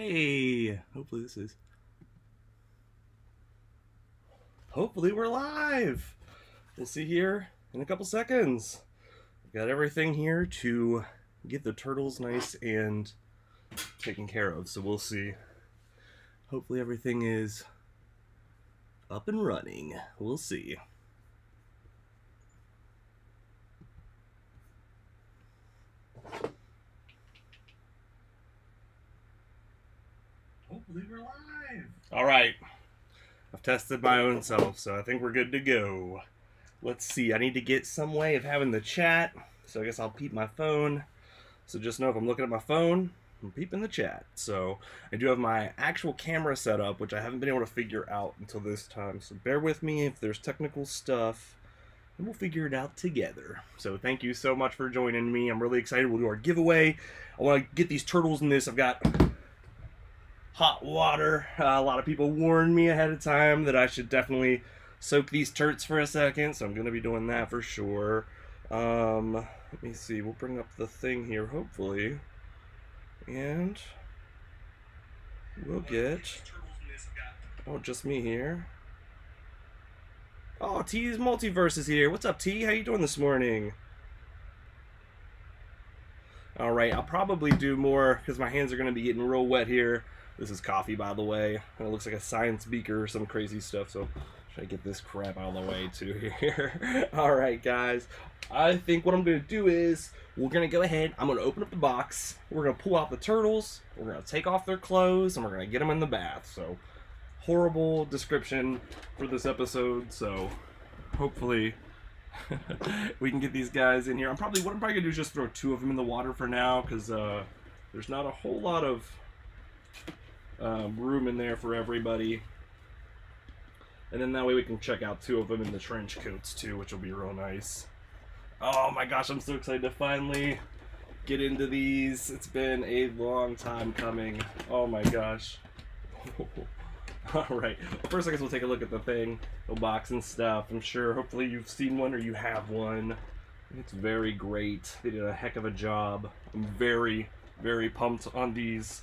Hey, hopefully we're live. We'll see here in a couple seconds. Got everything here to get the turtles nice and taken care of, so we'll see. Hopefully everything is up and running. We'll see. Hopefully we're live. All right. I've tested my own self, so I think we're good to go. Let's see. I need to get some way of having the chat, so I guess I'll peep my phone. So just know if I'm looking at my phone, I'm peeping the chat. So I do have my actual camera set up, which I haven't been able to figure out until this time. So bear with me if there's technical stuff, and we'll figure it out together. So thank you so much for joining me. I'm really excited. We'll do our giveaway. I want to get these turtles in this. I've got hot water. A lot of people warned me ahead of time that I should definitely soak these turts for a second, so I'm going to be doing that for sure. Let me see. We'll bring up the thing here, hopefully. And we'll get... Oh, just me here. Oh, T's Multiverse is here. What's up, T? How you doing this morning? Alright, I'll probably do more, because my hands are going to be getting real wet here. This is coffee, by the way. And it looks like a science beaker or some crazy stuff, so try to get this crap out of the way, too, here. Alright, guys. I think what I'm going to do is, we're going to go ahead, I'm going to open up the box, we're going to pull out the turtles, we're going to take off their clothes, and we're going to get them in the bath. So, horrible description for this episode, so hopefully we can get these guys in here. What I'm probably going to do is just throw two of them in the water for now, because there's not a whole lot of room in there for everybody. And then that way we can check out two of them in the trench coats too, which will be real nice. Oh my gosh, I'm so excited to finally get into these. It's been a long time coming. Oh my gosh. Alright, first I guess we'll take a look at the thing, the box and stuff. I'm sure hopefully you've seen one or you have one. It's very great. They did a heck of a job. I'm very, very pumped on these.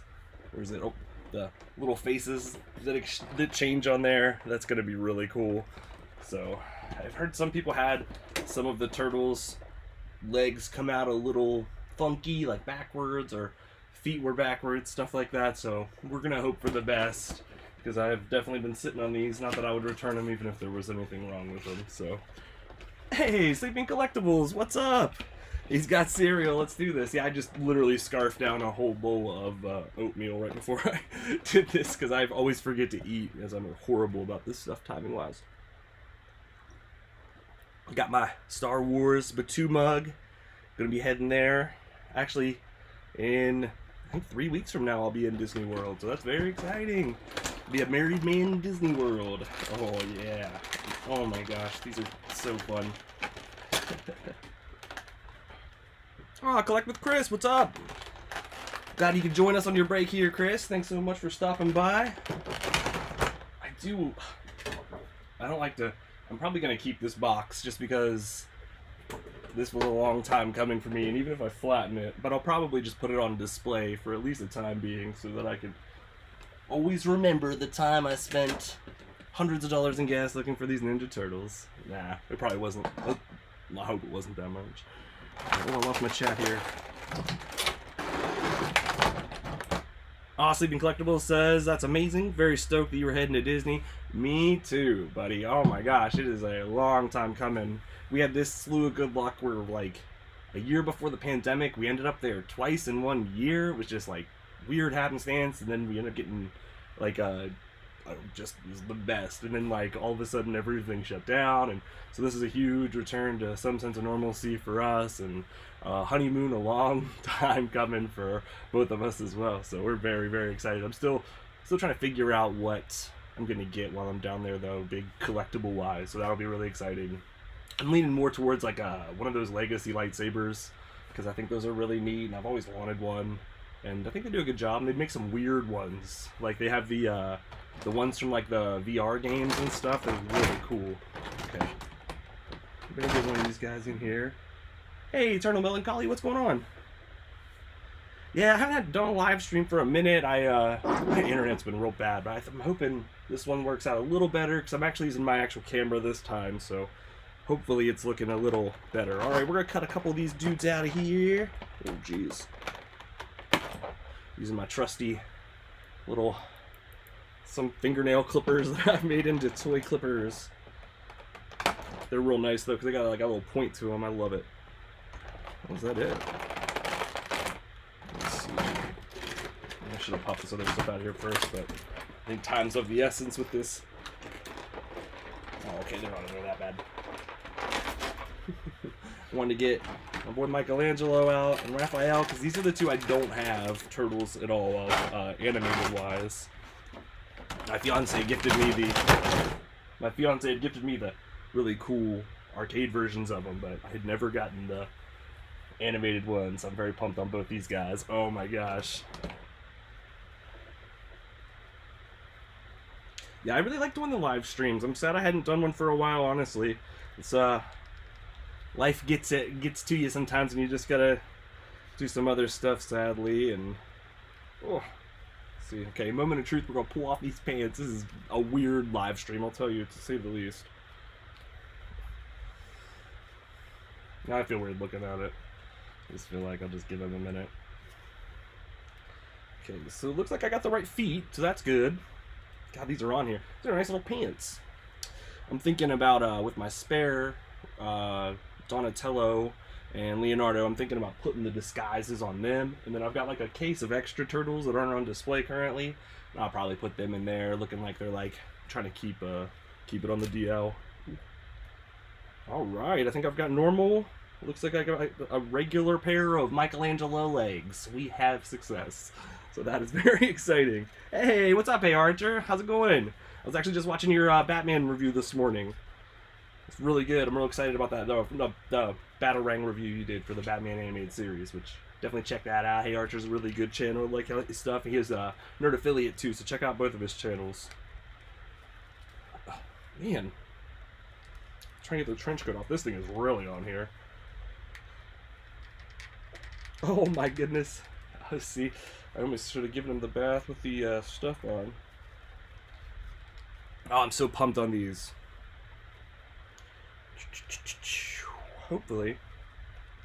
Where is it? Oh, the little faces that change on there. That's going to be really cool. So, I've heard some people had some of the turtles' legs come out a little funky, like backwards, or feet were backwards, stuff like that. So, we're going to hope for the best, because I've definitely been sitting on these. Not that I would return them even if there was anything wrong with them. So, hey, Sleeping Collectibles, what's up? He's got cereal. Let's do this. Yeah, I just literally scarfed down a whole bowl of oatmeal right before I did this, because I always forget to eat, as I'm horrible about this stuff timing-wise. Got my Star Wars Batu mug. Gonna be heading there. Actually, in I think 3 weeks from now, I'll be in Disney World, so that's very exciting. Be a married man in Disney World. Oh yeah. Oh my gosh, these are so fun. Oh, Collect with Chris, what's up? Glad you could join us on your break here, Chris. Thanks so much for stopping by. I don't like to, I'm probably going to keep this box just because this was a long time coming for me, and even if I flatten it, but I'll probably just put it on display for at least the time being so that I can always remember the time I spent hundreds of dollars in gas looking for these Ninja Turtles. Nah, it probably wasn't. I hope it wasn't that much. Oh, I lost my chat here. Oh, Sleeping Collectibles says, that's amazing. Very stoked that you were heading to Disney. Me too, buddy. Oh my gosh, it is a long time coming. We had this slew of good luck where, like, a year before the pandemic, we ended up there twice in 1 year. It was just, like, weird happenstance, and then we ended up getting, like, just was the best, and then like all of a sudden everything shut down, and so this is a huge return to some sense of normalcy for us, and honeymoon a long time coming for both of us as well. So we're very, very excited. I'm still trying to figure out what I'm gonna get while I'm down there, though, big collectible wise, so that'll be really exciting. I'm leaning more towards like one of those legacy lightsabers, because I think those are really neat, and I've always wanted one, and I think they do a good job. And they make some weird ones, like they have the ones from like the VR games and stuff. They're really cool. Okay, I'm gonna get one of these guys in here. Hey, Eternal Melancholy, what's going on? Yeah, I haven't done a live stream for a minute. My internet's been real bad, but I'm hoping this one works out a little better because I'm actually using my actual camera this time, so hopefully it's looking a little better. All right, we're gonna cut a couple of these dudes out of here. Oh, jeez. Using my trusty little some fingernail clippers that I've made into toy clippers. They're real nice though because they got like a little point to them. I love it. Was that it? Let's see. I should have popped this other stuff out of here first, but I think time's of the essence with this. Oh, okay, they're not that bad. I wanted to get my boy Michelangelo out and Raphael because these are the two I don't have turtles at all, animated wise. My fiance had gifted me the really cool arcade versions of them, but I had never gotten the animated ones. I'm very pumped on both these guys. Oh my gosh. Yeah, I really like doing the live streams. I'm sad I hadn't done one for a while, honestly. It's life gets to you sometimes and you just gotta do some other stuff, sadly. And oh, let's see, okay, moment of truth, we're gonna pull off these pants. This is a weird live stream, I'll tell you, to say the least. Now I feel weird looking at it. I just feel like I'll just give him a minute. Okay, so it looks like I got the right feet, so that's good. God, these are on here. These are nice little pants. I'm thinking about, with my spare Donatello and Leonardo, I'm thinking about putting the disguises on them. And then I've got like a case of extra turtles that aren't on display currently. And I'll probably put them in there looking like they're like trying to keep it on the DL. Alright, I think I've got normal. Looks like I got a regular pair of Michelangelo legs. We have success. So that is very exciting. Hey, what's up, hey Archer? How's it going? I was actually just watching your Batman review this morning. It's really good. I'm real excited about that. The Batarang review you did for the Batman animated series, which definitely check that out. Hey Archer's a really good channel. I like his stuff. He is a nerd affiliate too, so check out both of his channels. Oh, man. Trying to get the trench coat off. This thing is really on here. Oh my goodness. Let's see. I almost should have given him the bath with the stuff on. Oh, I'm so pumped on these. Hopefully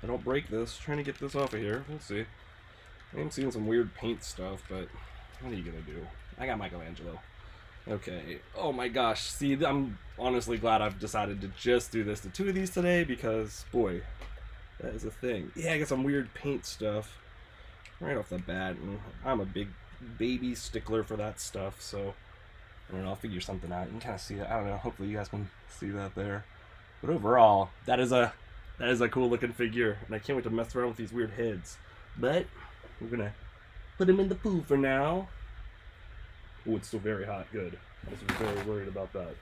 I don't break this. Trying to get this off of here. We'll see. I'm seeing some weird paint stuff, but what are you gonna do? I got Michelangelo. Okay. Oh my gosh. See, I'm honestly glad I've decided to just do this to two of these today because, boy, that is a thing. Yeah, I got some weird paint stuff right off the bat, and I'm a big baby stickler for that stuff, so I don't know, I'll figure something out. You can kind of see it. I don't know. Hopefully you guys can see that there. But overall, that is a cool looking figure, and I can't wait to mess around with these weird heads. But we're gonna put him in the pool for now. Oh, it's still very hot. Good. I was very worried about that.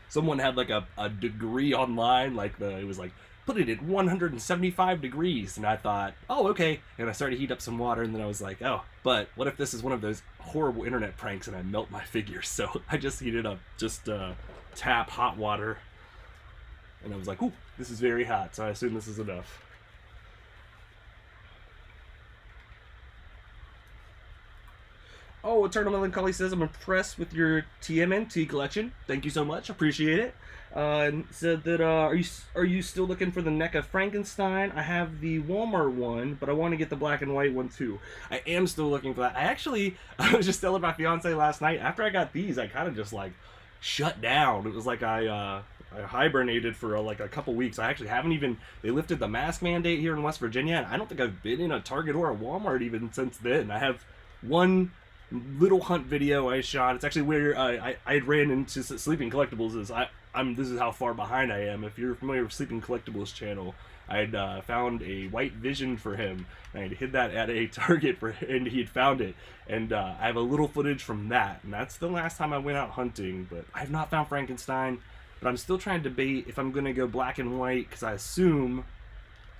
Someone had like a degree online, like it was like, put it at 175 degrees, and I thought, oh, okay. And I started to heat up some water, and then I was like, oh, but what if this is one of those horrible internet pranks and I melt my figure? So I just heated up tap hot water, and I was like, ooh, this is very hot, so I assume this is enough. Oh, Eternal Melancholy says, I'm impressed with your TMNT collection. Thank you so much. Appreciate it. And said that, are you still looking for the NECA Frankenstein? I have the Walmart one, but I want to get the black and white one too. I am still looking for that. I was just telling my fiance last night, after I got these, I kind of just like shut down. It was like I hibernated for like a couple weeks. I actually haven't even, they lifted the mask mandate here in West Virginia, and I don't think I've been in a Target or a Walmart even since then. I have one little hunt video I shot. It's actually where I had ran into Sleeping Collectibles. This is how far behind I am. If you're familiar with Sleeping Collectibles channel, I had found a white Vision for him, and I had hid that at a Target and he had found it. And I have a little footage from that, and that's the last time I went out hunting. But I have not found Frankenstein, but I'm still trying to debate if I'm gonna go black and white, because I assume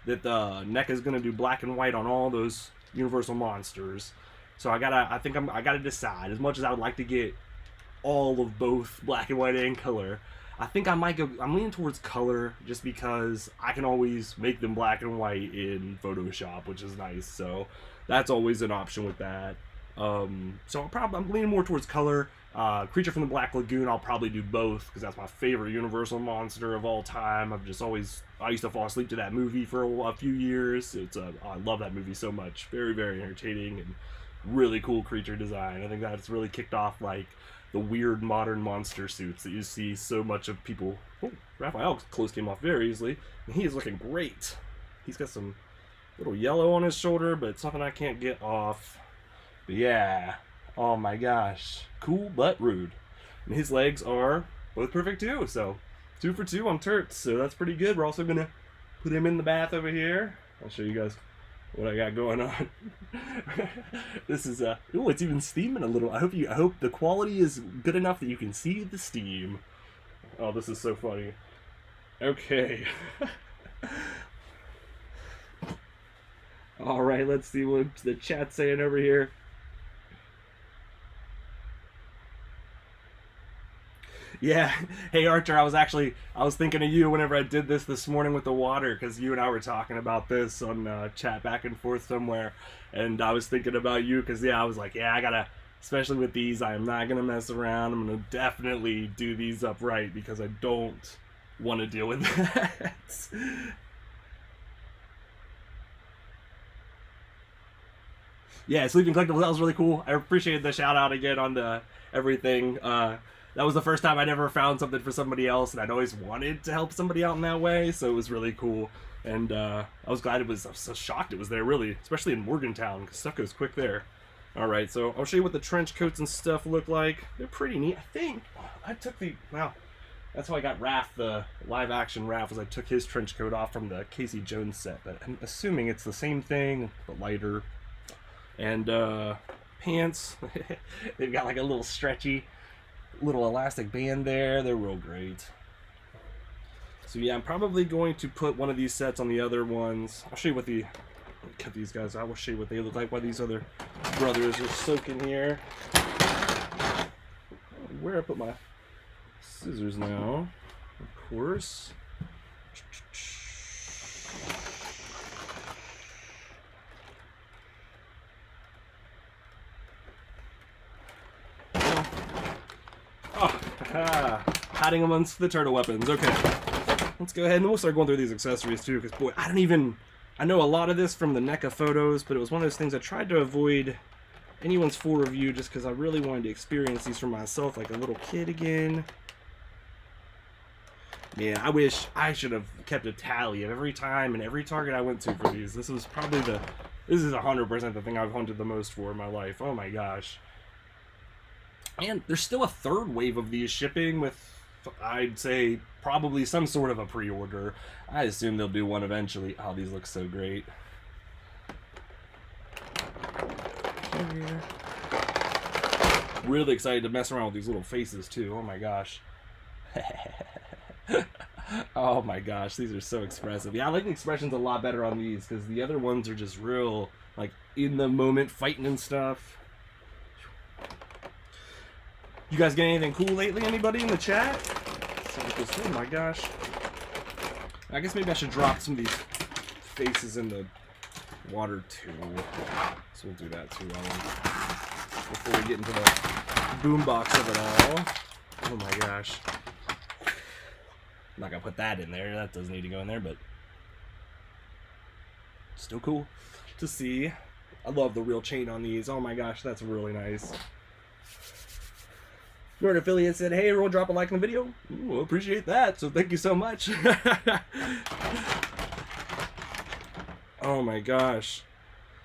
that the NECA is gonna do black and white on all those Universal monsters. So I gotta decide. As much as I would like to get all of both black and white and color, I think I might go. I'm leaning towards color just because I can always make them black and white in Photoshop, which is nice. So that's always an option with that. So I'm leaning more towards color. Creature from the Black Lagoon, I'll probably do both because that's my favorite Universal monster of all time. I used to fall asleep to that movie for a few years. I love that movie so much. Very, very entertaining and really cool creature design. I think that's really kicked off like the weird modern monster suits that you see so much of people. Oh, Raphael's clothes came off very easily, and he is looking great. He's got some little yellow on his shoulder, but it's something I can't get off. But yeah, oh my gosh, cool but rude. And his legs are both perfect too, so 2 for 2 on turts, so that's pretty good. We're also gonna put him in the bath over here. I'll show you guys what I got going on. This is oh, it's even steaming a little. I hope the quality is good enough that you can see the steam. Oh, this is so funny. Okay. All right, let's see what the chat's saying over here. Yeah, hey Archer, I was thinking of you whenever I did this morning with the water, because you and I were talking about this on chat back and forth somewhere, and I was thinking about you because I was like, yeah, I gotta, especially with these, I am not gonna mess around. I'm gonna definitely do these upright because I don't want to deal with that. Yeah, Sleeping Collectibles, that was really cool. I appreciate the shout out again on the everything. That was the first time I'd ever found something for somebody else, and I'd always wanted to help somebody out in that way, so it was really cool. And I was so shocked it was there, really, especially in Morgantown, because stuff goes quick there. Alright, so I'll show you what the trench coats and stuff look like. They're pretty neat. I think I took wow, that's how I got Raph, the live action Raph, was I took his trench coat off from the Casey Jones set, but I'm assuming it's the same thing, but lighter. And pants, they've got like a little stretchy little elastic band there. They're real great. So yeah, I'm probably going to put one of these sets on the other ones. I'll show you what cut these guys out. I'll show you what they look like while these other brothers are soaking here. Where I put my scissors now, of course. Hiding amongst the turtle weapons. Okay, let's go ahead and we'll start going through these accessories too, because boy, I know a lot of this from the NECA photos, but it was one of those things I tried to avoid anyone's full review just because I really wanted to experience these for myself like a little kid again. Man, I wish I should have kept a tally of every time and every target I went to for these. This is 100% the thing I've hunted the most for in my life. Oh my gosh. And there's still a third wave of these shipping with, I'd say, probably some sort of a pre-order. I assume they'll do one eventually. Oh, these look so great. Really excited to mess around with these little faces, too. Oh, my gosh. Oh, my gosh. These are so expressive. Yeah, I like the expressions a lot better on these because the other ones are just real, like, in the moment fighting and stuff. You guys get anything cool lately? Anybody in the chat? Oh my gosh. I guess maybe I should drop some of these faces in the water too. So we'll do that too before we get into the boombox of it all. Oh my gosh. I'm not gonna put that in there. That doesn't need to go in there, but still cool to see. I love the real chain on these. Oh my gosh, that's really nice. Your affiliate said, hey, everyone, drop a like on the video. Ooh, appreciate that, so thank you so much. Oh my gosh.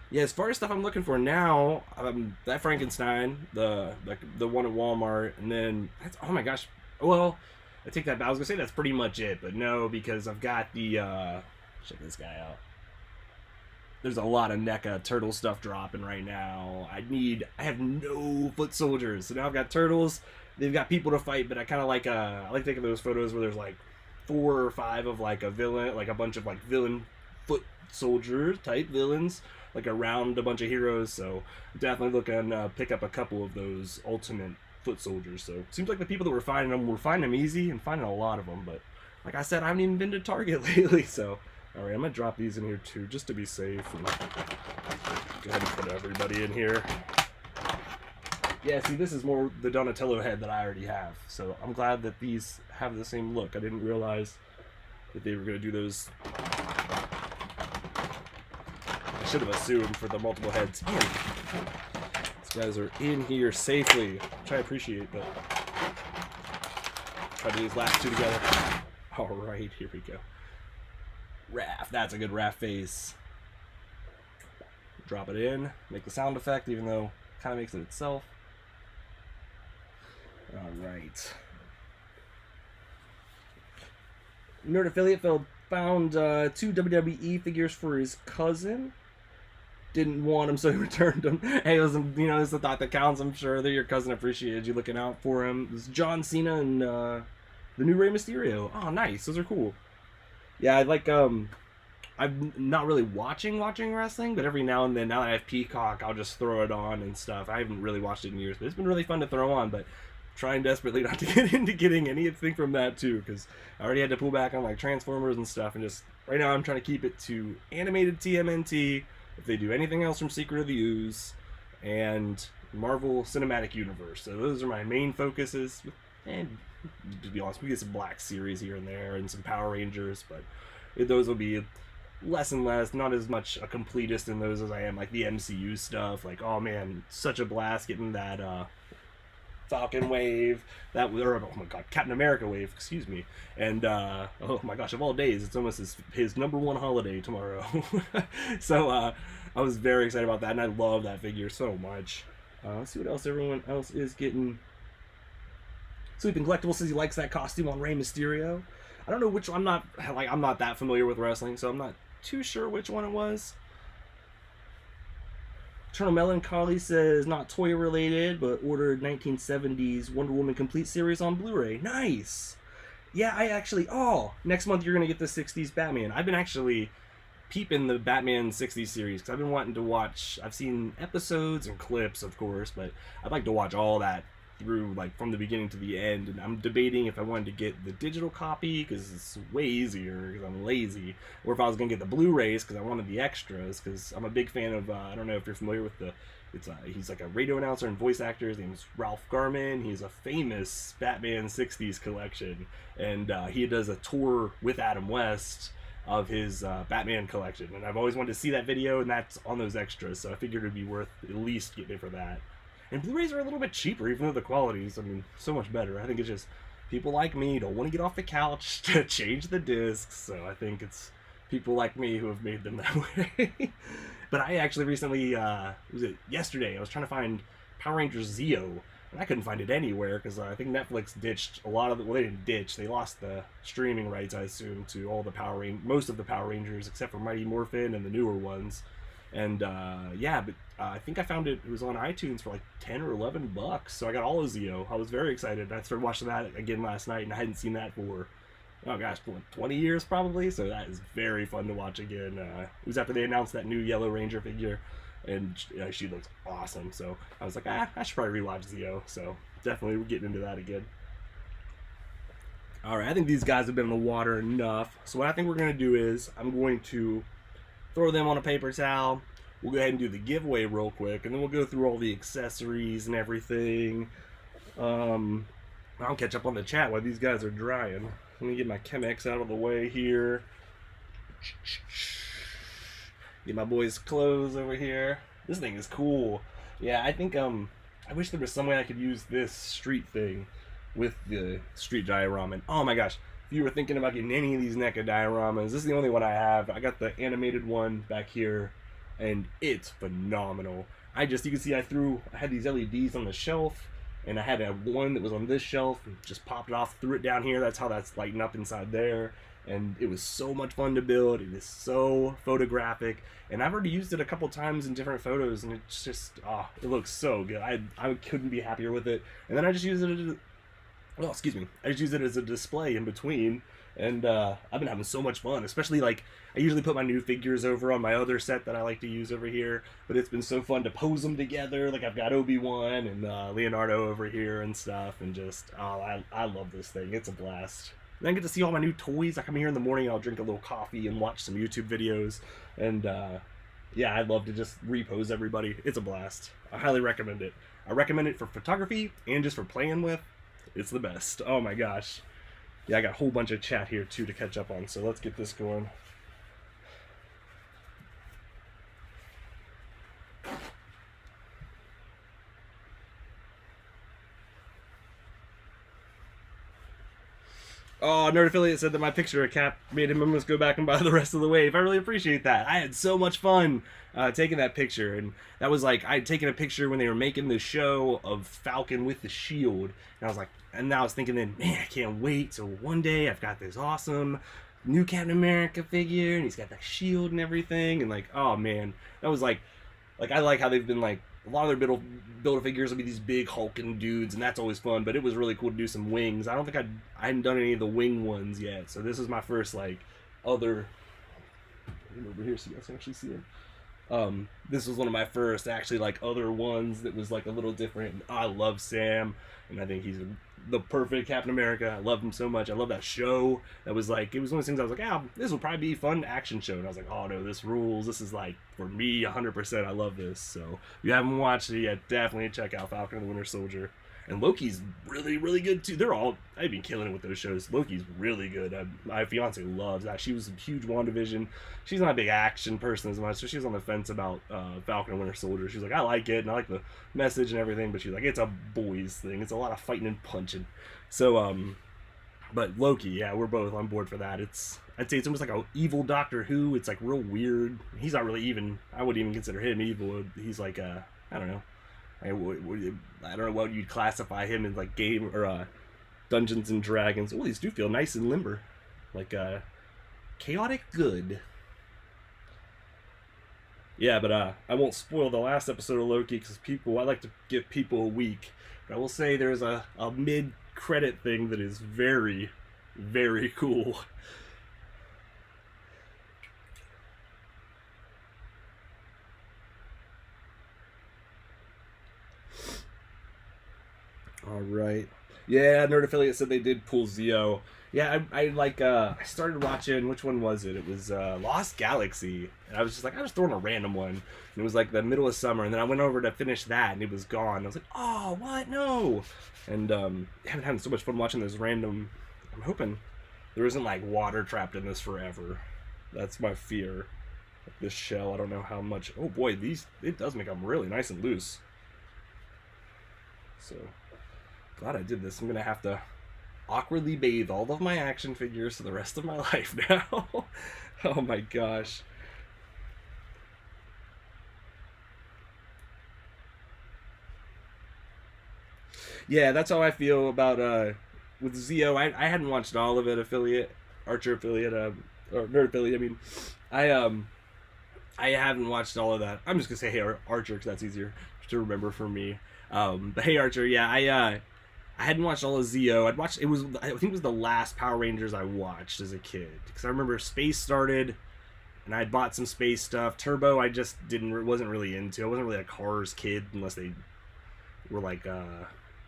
Yeah, as far as stuff I'm looking for now, that Frankenstein, the one at Walmart, and then, oh my gosh. Well, I take that back. I was going to say that's pretty much it, but no, because I've got the, check this guy out. There's a lot of NECA turtle stuff dropping right now. I have no foot soldiers, so now I've got turtles. They've got people to fight, but I kind of like taking those photos where there's like 4 or 5 of like a villain, like a bunch of like villain foot soldier type villains, like around a bunch of heroes. So definitely looking pick up a couple of those ultimate foot soldiers. So it seems like the people that were finding them easy and finding a lot of them. But like I said, I haven't even been to Target lately. So all right, I'm gonna drop these in here too, just to be safe. And go ahead and put everybody in here. Yeah, see, this is more the Donatello head that I already have. So I'm glad that these have the same look. I didn't realize that they were gonna do those. I should have assumed for the multiple heads. Man, these guys are in here safely, which I appreciate, but try to do these last two together. All right, here we go. Raph, that's a good Raph face. Drop it in, make the sound effect, even though it kind of makes it itself. All right. Nerd Affiliate found 2 WWE figures for his cousin. Didn't want them, so he returned them. Hey, it was, you know, it's the thought that counts. I'm sure that your cousin appreciated you looking out for him. It was John Cena and the new Rey Mysterio. Oh, nice. Those are cool. Yeah, I like, I'm not really watching wrestling, but every now and then, now that I have Peacock, I'll just throw it on and stuff. I haven't really watched it in years, but it's been really fun to throw on, but trying desperately not to get into getting anything from that too, because I already had to pull back on like Transformers and stuff, and just right now I'm trying to keep it to animated TMNT, if they do anything else from Secret of the Ooze, and Marvel Cinematic Universe. So those are my main focuses, and to be honest, we get some Black Series here and there, and some Power Rangers, but those will be less and less, not as much a completist in those as I am like the MCU stuff. Like, oh man, such a blast getting that Falcon wave, or oh my god, Captain America wave, excuse me, and oh my gosh, of all days, it's almost his #1 holiday tomorrow. So I was very excited about that, and I love that figure so much. Let's see what else everyone else is getting. Sleeping Collectible says he likes that costume on Rey Mysterio. I don't know which one. I'm not that familiar with wrestling, so I'm not too sure which one it was. Eternal Melancholy says not toy related, but ordered 1970s Wonder Woman Complete Series on Blu-ray. Nice! Yeah, I actually... Oh, next month you're going to get the 60s Batman. I've been actually peeping the Batman 60s series, because I've been wanting to watch... I've seen episodes and clips, of course, but I'd like to watch all that through, like, from the beginning to the end, and I'm debating if I wanted to get the digital copy, because it's way easier, because I'm lazy, or if I was going to get the Blu-rays, because I wanted the extras, because I'm a big fan of, I don't know if you're familiar with he's like a radio announcer and voice actor. His name's Ralph Garman. He's a famous Batman 60s collection, and he does a tour with Adam West of his Batman collection, and I've always wanted to see that video, and that's on those extras, so I figured it'd be worth at least getting it for that. And Blu-rays are a little bit cheaper, even though the quality's, I mean, so much better. I think it's just people like me don't want to get off the couch to change the discs, so I think it's people like me who have made them that way. But I actually recently, was it yesterday, I was trying to find Power Rangers Zeo, and I couldn't find it anywhere, because I think Netflix ditched a lot of the, well, they didn't ditch, they lost the streaming rights, I assume, to all the most of the Power Rangers, except for Mighty Morphin and the newer ones. And yeah, but I think I found it was on iTunes for like 10 or 11 bucks, so I got all of Zeo. I was very excited. I started watching that again last night, and I hadn't seen that for, oh gosh, 20 years probably, so that is very fun to watch again. It was after they announced that new Yellow Ranger figure, and she looks awesome, so I was like, I should probably rewatch Zeo, so definitely we're getting into that again. Alright, I think these guys have been in the water enough, so what I think we're going to do is, I'm going to throw them on a paper towel. We'll go ahead and do the giveaway real quick, and then we'll go through all the accessories and everything. I'll catch up on the chat while these guys are drying. Let me get my Chemex out of the way here. Get my boys' clothes over here. This thing is cool. Yeah, I think, I wish there was some way I could use this street thing with the street diorama. And, oh my gosh. If you were thinking about getting any of these NECA dioramas, this is the only one I have. I got the animated one back here, and it's phenomenal. You can see I had these LEDs on the shelf, and I had one that was on this shelf, and just popped it off, threw it down here. That's how that's lighting up inside there, and it was so much fun to build. It is so photographic, and I've already used it a couple times in different photos, and it's just, it looks so good. I couldn't be happier with it. And then I just use it as I just use it as a display in between, And I've been having so much fun, especially like I usually put my new figures over on my other set that I like to use over here, but it's been so fun to pose them together. Like I've got Obi-Wan and Leonardo over here and stuff, and just I love this thing. It's a blast. And I get to see all my new toys. I come here in the morning, I'll drink a little coffee and watch some YouTube videos, and yeah, I'd love to just repose everybody. It's a blast. I highly recommend it. I recommend it for photography and just for playing with. It's the best. Oh my gosh. Yeah, I got a whole bunch of chat here too to catch up on, so let's get this going. Oh, Nerd Affiliate said that my picture of Cap made him almost go back and buy the rest of the wave. I really appreciate that. I had so much fun taking that picture, and that was like I had taken a picture when they were making the show of Falcon with the shield, and I was like, and now I was thinking then, man, I can't wait till one day I've got this awesome new Captain America figure, and he's got that shield and everything, and like, oh man, that was like I like how they've been like. A lot of their Build-A-Figures will be these big hulking dudes, and that's always fun, but it was really cool to do some wings. I don't think I hadn't done any of the wing ones yet, so this is my first, like, other... over here so you guys can actually see it. This was one of my first, actually, like, other ones that was, like, a little different. I love Sam, and I think he's the perfect Captain America. I love him so much. I love that show. That was, like, it was one of those things I was like, ah, this will probably be a fun action show. And I was like, oh, no, this rules. This is, like, for me, 100%. I love this. So, if you haven't watched it yet, definitely check out Falcon and the Winter Soldier. And Loki's really, really good, too. I've been killing it with those shows. Loki's really good. My fiance loves that. She was a huge WandaVision. She's not a big action person as much, so she's on the fence about Falcon and Winter Soldier. She's like, I like it, and I like the message and everything, but she's like, it's a boys thing. It's a lot of fighting and punching. So, but Loki, yeah, we're both on board for that. I'd say it's almost like a evil Doctor Who. It's like real weird. He's not really even, I wouldn't even consider him evil. He's like, I don't know. I don't know what you'd classify him in, like game or Dungeons and Dragons. Oh, these do feel nice and limber, like chaotic good. Yeah, but I won't spoil the last episode of Loki because I like to give people a week. But I will say there's a mid-credit thing that is very, very cool. All right. Yeah, Nerd Affiliate said they did pull Zeo. Yeah, I started watching, which one was it? It was Lost Galaxy. And I was just like, I was throwing a random one. And it was like the middle of summer, and then I went over to finish that, and it was gone. I was like, oh, what? No. And I've been having so much fun watching this random. I'm hoping there isn't like water trapped in this forever. That's my fear. Like this shell, I don't know how much. Oh boy, it does make them really nice and loose. So glad I did this. I'm gonna have to awkwardly bathe all of my action figures for the rest of my life now. Oh my gosh. Yeah, that's how I feel about with Zeo. I hadn't watched all of it. Archer affiliate, or Nerd affiliate. I mean, I haven't watched all of that. I'm just gonna say Hey Archer because that's easier to remember for me. But Hey Archer, yeah, I hadn't watched all of Zeo. I think it was the last Power Rangers I watched as a kid because I remember Space started, and I bought some space stuff. Turbo, I just wasn't really into. I wasn't really a Cars kid unless they were like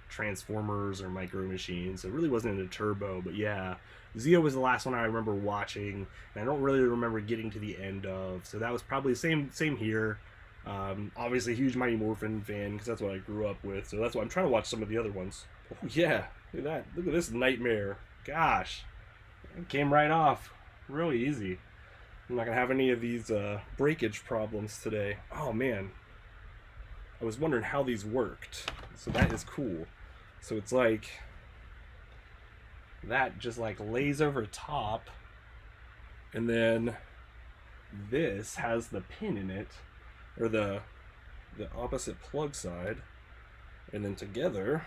Transformers or Micro Machines. So it really wasn't into Turbo, but yeah, Zeo was the last one I remember watching, and I don't really remember getting to the end of. So that was probably same here. Obviously, a huge Mighty Morphin fan because that's what I grew up with. So that's why I'm trying to watch some of the other ones. Oh yeah, look at that! Look at this nightmare. Gosh, it came right off, really easy. I'm not gonna have any of these breakage problems today. Oh man, I was wondering how these worked. So that is cool. So it's like that just like lays over top, and then this has the pin in it, or the opposite plug side, and then together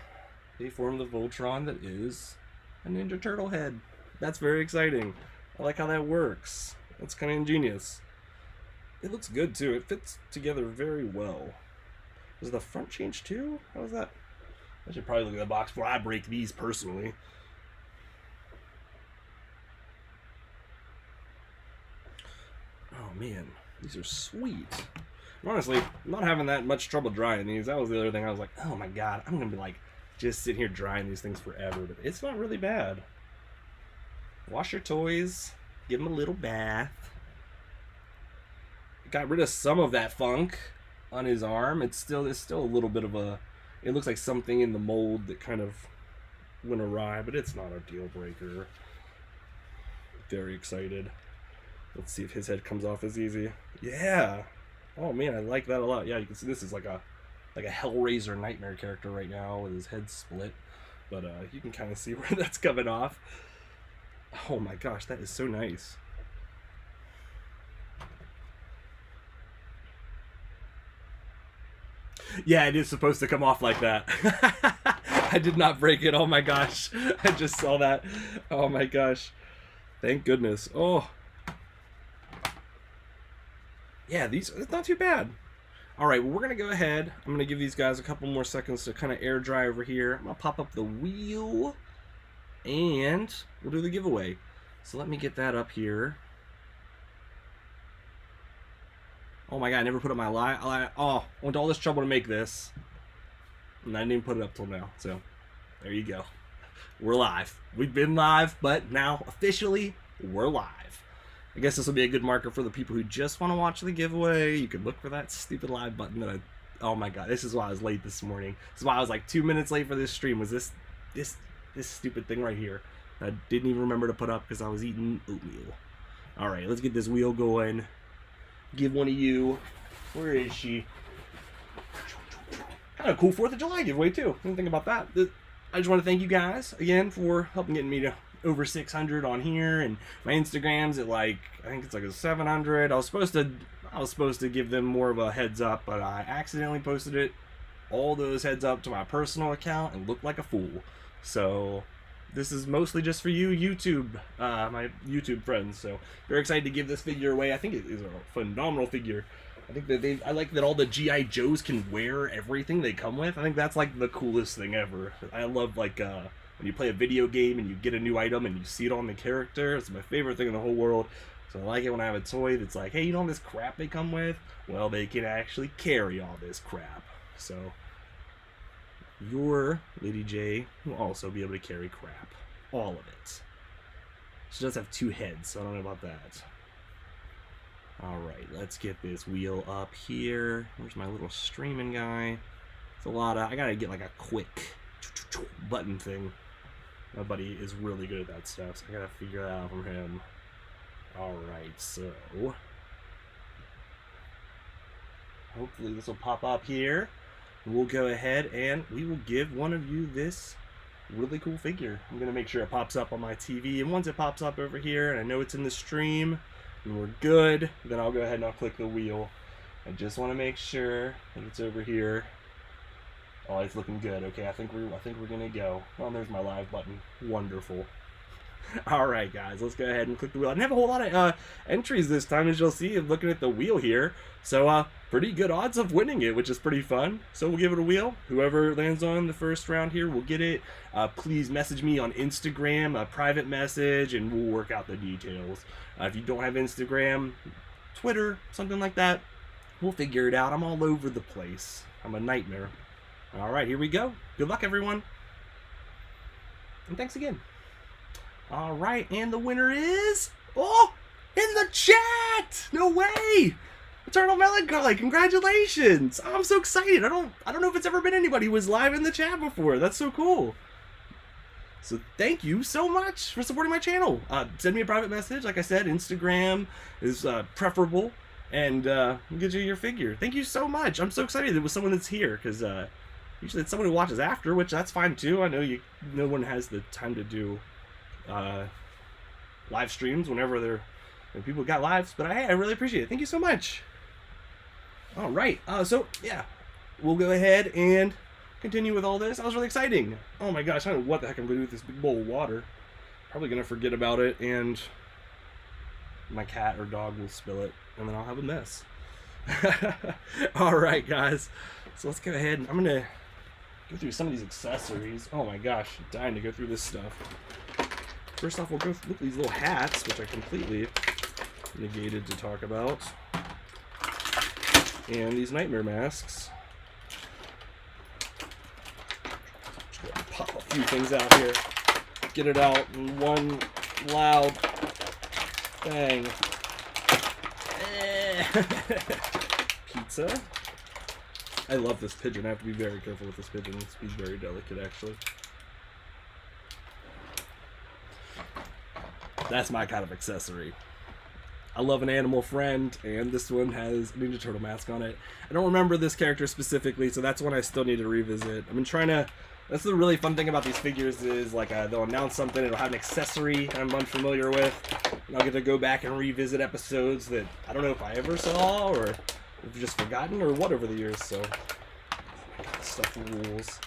they form the Voltron that is a Ninja Turtle head. That's very exciting. I like how that works. That's kind of ingenious. It looks good too. It fits together very well. Does the front change too? How is that? I should probably look at the box before I break these personally. man, these are sweet. Honestly, I'm not having that much trouble drying these. That was the other thing. I was like, oh my god, I'm gonna be like just sitting here drying these things forever. But it's not really bad. Wash your toys, give them a little bath. Got rid of some of that funk on his arm. It's still a little bit of a. It looks like something in the mold that kind of went awry, but it's not a deal breaker. Very excited. Let's see if his head comes off as easy. Yeah. Oh man, I like that a lot. Yeah, you can see this is like a Hellraiser nightmare character right now with his head split, but you can kind of see where that's coming off. Oh my gosh, that is so nice. Yeah, it is supposed to come off like that. I did not break it. Oh my gosh. I just saw that. Oh my gosh. Thank goodness. Oh. Yeah, it's not too bad. Alright, well, we're going to go ahead. I'm going to give these guys a couple more seconds to kind of air dry over here. I'm going to pop up the wheel. And we'll do the giveaway. So let me get that up here. Oh my god, I never put up my live. Oh, I went to all this trouble to make this. And I didn't even put it up till now. So, there you go. We're live. We've been live, but now, officially, we're live. I guess this will be a good marker for the people who just want to watch the giveaway. You can look for that stupid live button that oh my god, this is why I was late this morning. This is why I was like 2 minutes late for this stream, was this stupid thing right here. I didn't even remember to put up because I was eating oatmeal. Alright, let's get this wheel going. Give one of you. Where is she? Kind of cool 4th of July giveaway too. Didn't think about that. I just want to thank you guys again for helping getting me to over 600 on here, and my Instagram's at like, I think it's like a 700. I was supposed to give them more of a heads up, but I accidentally posted all those heads up to my personal account and looked like a fool. So this is mostly just for you YouTube, my YouTube friends. So very excited to give this figure away. I think it is a phenomenal figure. I think that I like that all the G.I. Joes can wear everything they come with. I think that's like the coolest thing ever. I love like when you play a video game and you get a new item and you see it on the character. It's my favorite thing in the whole world. So I like it when I have a toy that's like, hey, you know all this crap they come with? Well, they can actually carry all this crap. So your Lady J will also be able to carry crap. All of it. She does have 2 heads, so I don't know about that. Alright, let's get this wheel up here. Where's my little streaming guy? It's a lot of... I gotta get like a quick button thing. My buddy is really good at that stuff, so I gotta figure that out from him. Alright, so... hopefully this will pop up here. We'll go ahead and we will give one of you this really cool figure. I'm going to make sure it pops up on my TV, and once it pops up over here and I know it's in the stream and we're good, then I'll go ahead and I'll click the wheel. I just want to make sure that it's over here. Oh, it's looking good. Okay, I think we're going to go. Oh, there's my live button. Wonderful. Alright guys, let's go ahead and click the wheel. I didn't have a whole lot of entries this time, as you'll see looking at the wheel here. So pretty good odds of winning it, which is pretty fun. So we'll give it a wheel. Whoever lands on the first round here will get it. Please message me on Instagram, a private message, and we'll work out the details. If you don't have Instagram, Twitter, something like that, we'll figure it out. I'm all over the place. I'm a nightmare. Alright, here we go. Good luck, everyone. And thanks again. Alright, and the winner is... oh! In the chat! No way! Eternal Melancholy, congratulations! I'm so excited. I don't know if it's ever been anybody who was live in the chat before. That's so cool. So thank you so much for supporting my channel. Send me a private message. Like I said, Instagram is preferable. And we'll get you your figure. Thank you so much. I'm so excited it was someone that's here, because usually it's someone who watches after, which that's fine too. I know no one has the time to do live streams when people got lives, but hey, I really appreciate it. Thank you so much. All right, so yeah, we'll go ahead and continue with all this. That was really exciting. Oh my gosh, I don't know what the heck I'm gonna do with this big bowl of water. Probably gonna forget about it, and my cat or dog will spill it, and then I'll have a mess. All right, guys, so let's go ahead and I'm gonna go through some of these accessories. Oh my gosh, I'm dying to go through this stuff. First off, we'll go look at these little hats, which I completely negated to talk about. And these nightmare masks. Just gonna pop a few things out here. Get it out in one loud bang. Pizza. I love this pigeon. I have to be very careful with this pigeon. It's very delicate, actually. That's my kind of accessory. I love an animal friend, and this one has a Ninja Turtle mask on it. I don't remember this character specifically, so that's one I still need to revisit. I've been trying to... That's the really fun thing about these figures is, like, they'll announce something, it'll have an accessory I'm unfamiliar with, and I'll get to go back and revisit episodes that I don't know if I ever saw, or if just forgotten, or what over the years, so... Stuff rules.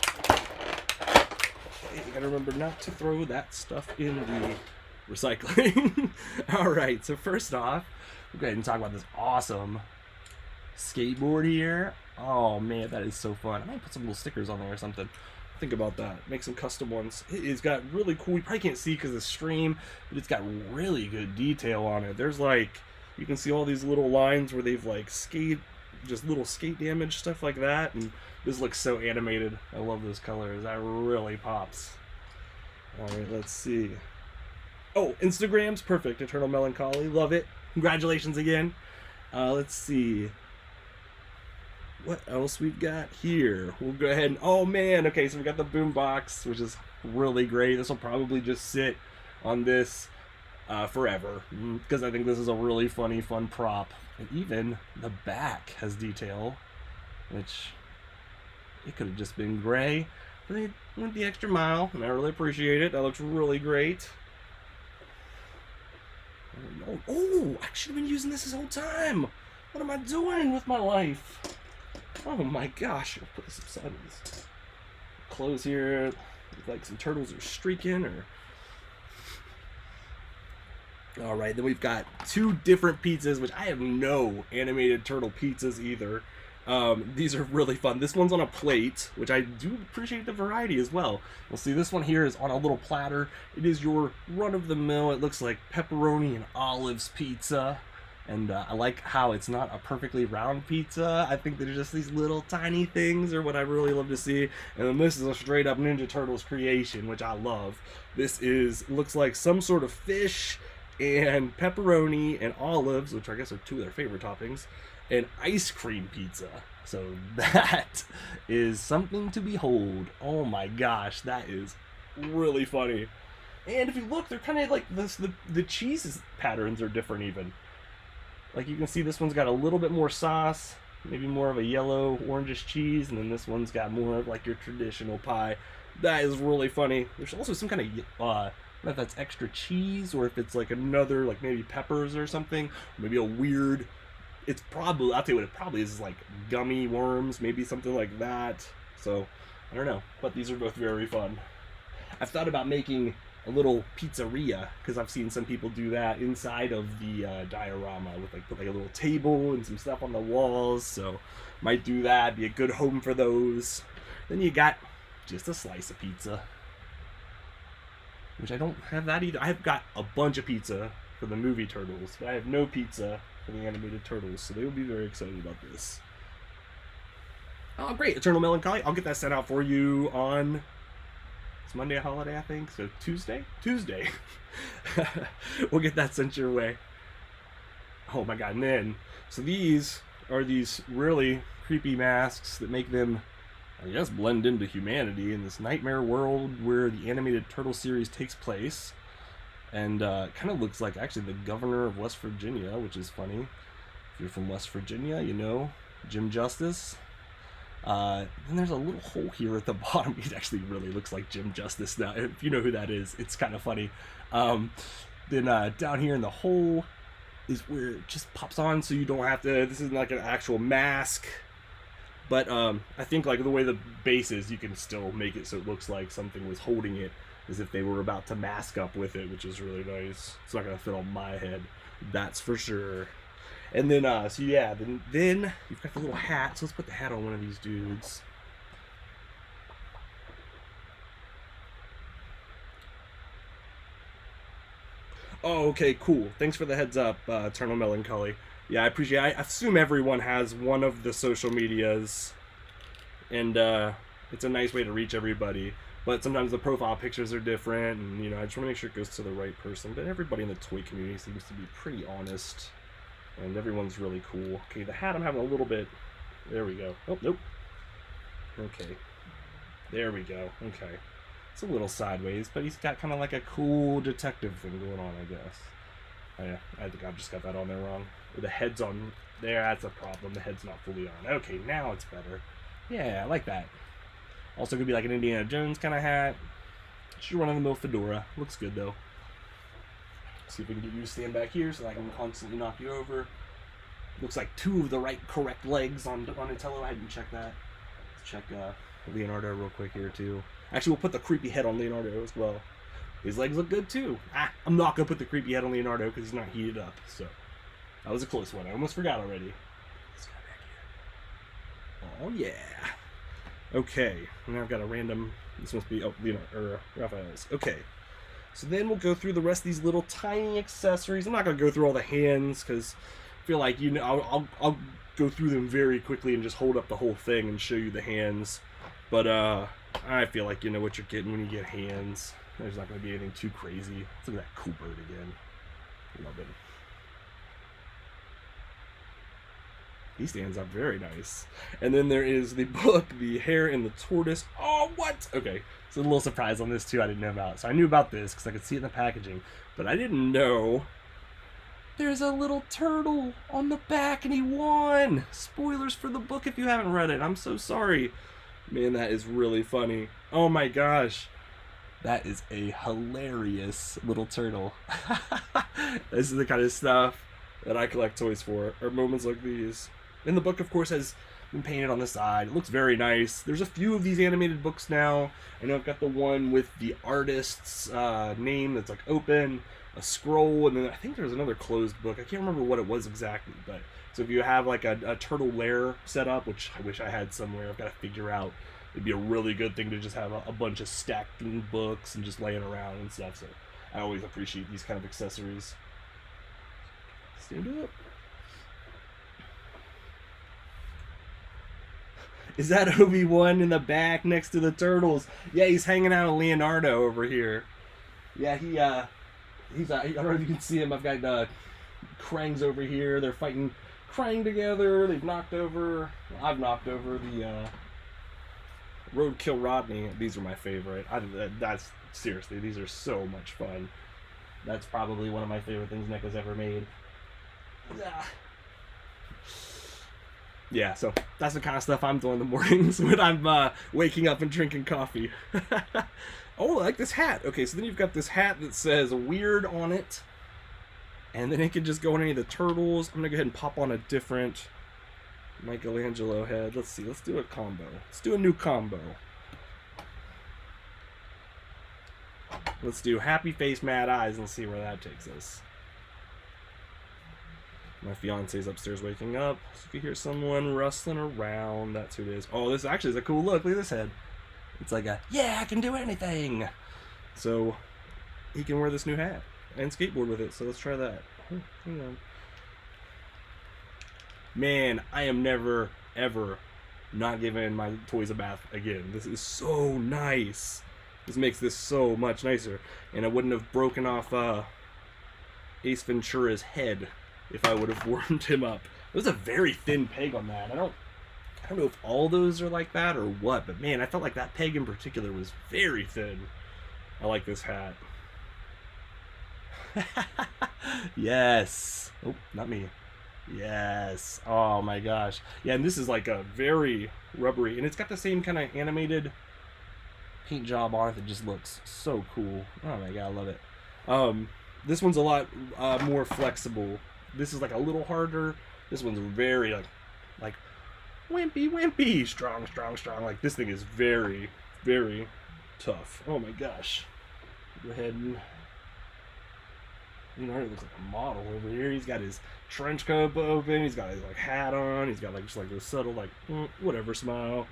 Okay, you gotta remember not to throw that stuff in the recycling. Alright, so first off, we'll go ahead and talk about this awesome skateboard here. Oh man, that is so fun. I'm gonna put some little stickers on there or something. Think about that. Make some custom ones. It's got really cool, you probably can't see because of the stream, but it's got really good detail on it. There's like, you can see all these little lines where they've like just little skate damage, stuff like that, and this looks so animated. I love those colors. That really pops. Alright, let's see. Oh, Instagram's perfect. Eternal Melancholy. Love it. Congratulations again. Let's see. What else we've got here? We'll go ahead and... Oh, man. Okay, so we got the boombox, which is really great. This will probably just sit on this forever, because I think this is a really fun prop. And even the back has detail, which it could have just been gray. But they went the extra mile, and I really appreciate it. That looks really great. Oh, I should have been using this whole time. What am I doing with my life? Oh my gosh. I'll put this inside of this. Clothes here. Look like some turtles are streaking or... Alright, then we've got two different pizzas, which I have no animated turtle pizzas either. These are really fun. This one's on a plate, which I do appreciate the variety as well. We'll see this one here is on a little platter. It is your run-of-the-mill. It looks like pepperoni and olives pizza. And I like how it's not a perfectly round pizza. I think they're just these little tiny things are what I really love to see. And then this is a straight-up Ninja Turtles creation, which I love. This looks like some sort of fish and pepperoni and olives, which I guess are two of their favorite toppings, and ice cream pizza. So that is something to behold. Oh my gosh, that is really funny. And if you look, they're kind of like this, the cheese patterns are different even. Like you can see this one's got a little bit more sauce, maybe more of a yellow orangish cheese, and then this one's got more of like your traditional pie. That is really funny. There's also some kind of, I don't know if that's extra cheese or if it's like another, like maybe peppers or something, or maybe a weird, it's probably, I'll tell you what it probably is like gummy worms, maybe something like that. So, I don't know, but these are both very fun. I've thought about making a little pizzeria, because I've seen some people do that inside of the diorama with like, put like a little table and some stuff on the walls, so might do that, be a good home for those. Then you got just a slice of pizza, which I don't have that either. I've got a bunch of pizza for the movie Turtles, but I have no pizza for the animated Turtles, so they will be very excited about this. Oh, great, Eternal Melancholy. I'll get that sent out for you on... It's Monday a holiday, I think, so Tuesday? Tuesday. We'll get that sent your way. Oh my god, and then, so these are these really creepy masks that make them, I guess, blend into humanity in this nightmare world where the animated Turtle series takes place. And kind of looks like actually the governor of West Virginia, which is funny. If you're from West Virginia, you know Jim Justice. And there's a little hole here at the bottom. It actually really looks like Jim Justice now. If you know who that is, it's kind of funny. Then down here in the hole is where it just pops on, so you don't have to, this isn't like an actual mask. But I think like the way the base is, you can still make it so it looks like something was holding it as if they were about to mask up with it, which is really nice. It's not going to fit on my head, that's for sure. And then, so yeah, then you've got the little hat. So let's put the hat on one of these dudes. Oh, okay, cool. Thanks for the heads up, Eternal Melancholy. Yeah, I appreciate it. I assume everyone has one of the social medias, and it's a nice way to reach everybody. But sometimes the profile pictures are different, and I just want to make sure it goes to the right person. But everybody in the toy community seems to be pretty honest, and everyone's really cool. Okay, the hat I'm having a little bit. There we go. Oh, nope. Okay. There we go. Okay. It's a little sideways, but he's got kind of like a cool detective thing going on, I guess. Oh, yeah, I think I just got that on there wrong. The head's on there, that's a problem. The head's not fully on. Okay, now it's better. Yeah, I like that. Also could be like an Indiana Jones kind of hat. Should run on the mill fedora. Looks good though. See if we can get you to stand back here so that I can constantly knock you over. Looks like two of the correct legs on Donatello. I didn't check that. Let's check Leonardo real quick here too. Actually, we'll put the creepy head on Leonardo as well. His legs look good too. I'm not gonna put the creepy head on Leonardo because he's not heated up. So that was a close one. I almost forgot already. This guy back here. Oh yeah. Okay, now I've got a random. This must be Raphael's. Okay, so then we'll go through the rest of these little tiny accessories. I'm not gonna go through all the hands because I feel like I'll go through them very quickly and just hold up the whole thing and show you the hands. But I feel like you know what you're getting when you get hands. There's not gonna be anything too crazy. Let's look at that cool bird again. Love it. He stands up very nice. And then there is the book, The Hare and the Tortoise. Oh, what? Okay, so a little surprise on this too I didn't know about. So I knew about this because I could see it in the packaging, but I didn't know there's a little turtle on the back and he won. Spoilers for the book if you haven't read it. I'm so sorry. Man, that is really funny. Oh my gosh. That is a hilarious little turtle. This is the kind of stuff that I collect toys for, or moments like these. And the book, of course, has been painted on the side. It looks very nice. There's a few of these animated books now. I know I've got the one with the artist's name that's like open, a scroll, and then I think there's another closed book. I can't remember what it was exactly, but so if you have like a turtle lair set up, which I wish I had somewhere, I've got to figure out. It'd be a really good thing to just have a bunch of stacking books and just laying around and stuff. So I always appreciate these kind of accessories. Stand up. Is that Obi-Wan in the back next to the turtles? Yeah, he's hanging out with Leonardo over here. Yeah, he's I don't know if you can see him. I've got Krang's over here. They're fighting Krang together. They've knocked over. I've knocked over the Roadkill Rodney. These are my favorite. That's seriously, these are so much fun. That's probably one of my favorite things NECA's ever made. Yeah, so that's the kind of stuff I'm doing in the mornings when I'm waking up and drinking coffee. Oh, I like this hat. Okay, so then you've got this hat that says weird on it. And then it can just go on any of the turtles. I'm going to go ahead and pop on a different Michelangelo head. Let's see. Let's do a combo. Let's do a new combo. Let's do happy face, mad eyes, and see where that takes us. My fiance's upstairs waking up. So if you hear someone rustling around, that's who it is. Oh, this actually is a cool look. Look at this head. It's like a, yeah, I can do anything. So he can wear this new hat and skateboard with it. So let's try that. Oh, hang on. Man, I am never, ever not giving my toys a bath again. This is so nice. This makes this so much nicer. And I wouldn't have broken off Ace Ventura's head if I would have warmed him up. There's a very thin peg on that. I don't know if all those are like that or what, but man, I felt like that peg in particular was very thin. I like this hat. Yes. Oh, not me. Yes. Oh my gosh. Yeah, and this is like a very rubbery, and it's got the same kind of animated paint job on it that just looks so cool. Oh my god, I love it. This one's a lot more flexible. This is like a little harder. This one's very like wimpy, strong. Like this thing is very, very tough. Oh my gosh. Go ahead and looks like a model over here. He's got his trench coat open. He's got his like hat on. He's got like just like this subtle like whatever smile.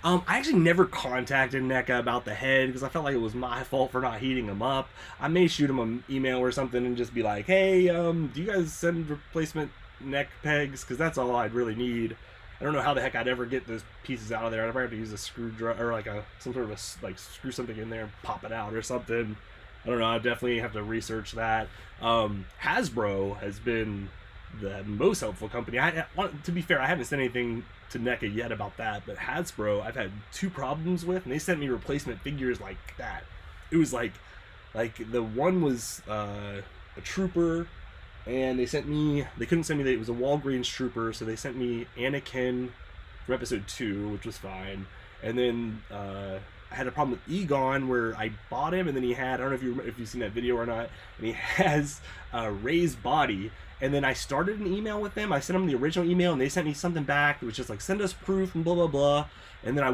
I actually never contacted NECA about the head because I felt like it was my fault for not heating them up. I may shoot them an email or something and just be like, hey, do you guys send replacement neck pegs? Because that's all I'd really need. I don't know how the heck I'd ever get those pieces out of there. I'd probably have to use a screwdriver or like some sort of a screw something in there and pop it out or something. I don't know. I definitely have to research that. Hasbro has been the most helpful company. To be fair, I haven't sent anything to NECA yet about that, but Hasbro I've had 2 problems with, and they sent me replacement figures like that. It was like the one was a trooper, and they couldn't send me that it was a Walgreens trooper, so they sent me Anakin from episode 2, which was fine. And then I had a problem with Egon where I bought him, and then he had, I don't know if you've seen that video or not, and he has Rey's body. And then I started an email with them. I sent them the original email, and they sent me something back. It was just like, send us proof and blah blah blah. And then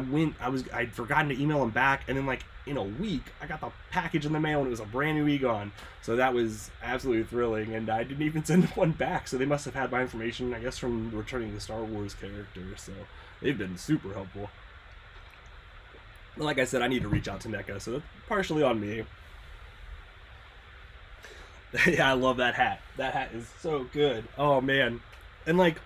I'd forgotten to email them back, and then like in a week I got the package in the mail, and it was a brand new Egon. So that was absolutely thrilling, and I didn't even send one back. So they must have had my information, I guess, from returning the Star Wars character. So they've been super helpful. Like I said, I need to reach out to NECA, so that's partially on me. Yeah, I love that hat. That hat is so good. Oh, man. And, like,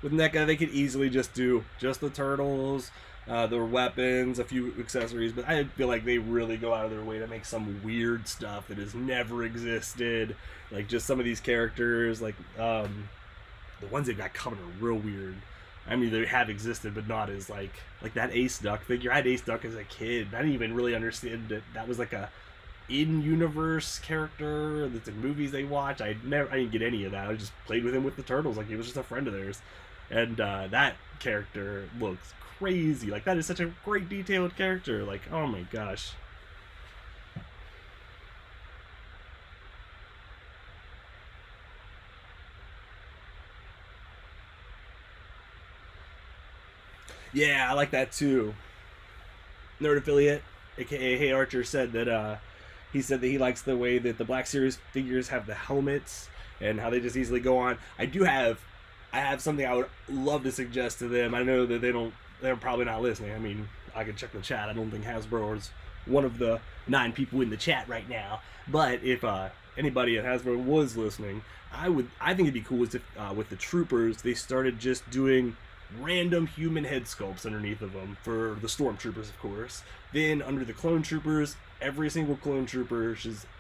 with NECA, they could easily just do just the turtles, their weapons, a few accessories, but I feel like they really go out of their way to make some weird stuff that has never existed. Like, just some of these characters, like, the ones they've got coming are real weird. I mean, they have existed, but not as, like that Ace Duck figure. I had Ace Duck as a kid. I didn't even really understand that was, like, a in-universe character that's in movies they watch. I didn't get any of that. I just played with him with the turtles like he was just a friend of theirs. And that character looks crazy. Like, that is such a great detailed character. Like, oh my gosh. Yeah, I like that too. Nerd Affiliate, aka Hey Archer, said that he said that he likes the way that the Black Series figures have the helmets and how they just easily go on. I have something I would love to suggest to them. I know that they're probably not listening. I mean, I could check the chat. I don't think Hasbro is one of the 9 people in the chat right now. But if anybody at Hasbro was listening, I think it'd be cool if with the troopers they started just doing random human head sculpts underneath of them for the stormtroopers, of course. Then under the clone troopers, every single clone trooper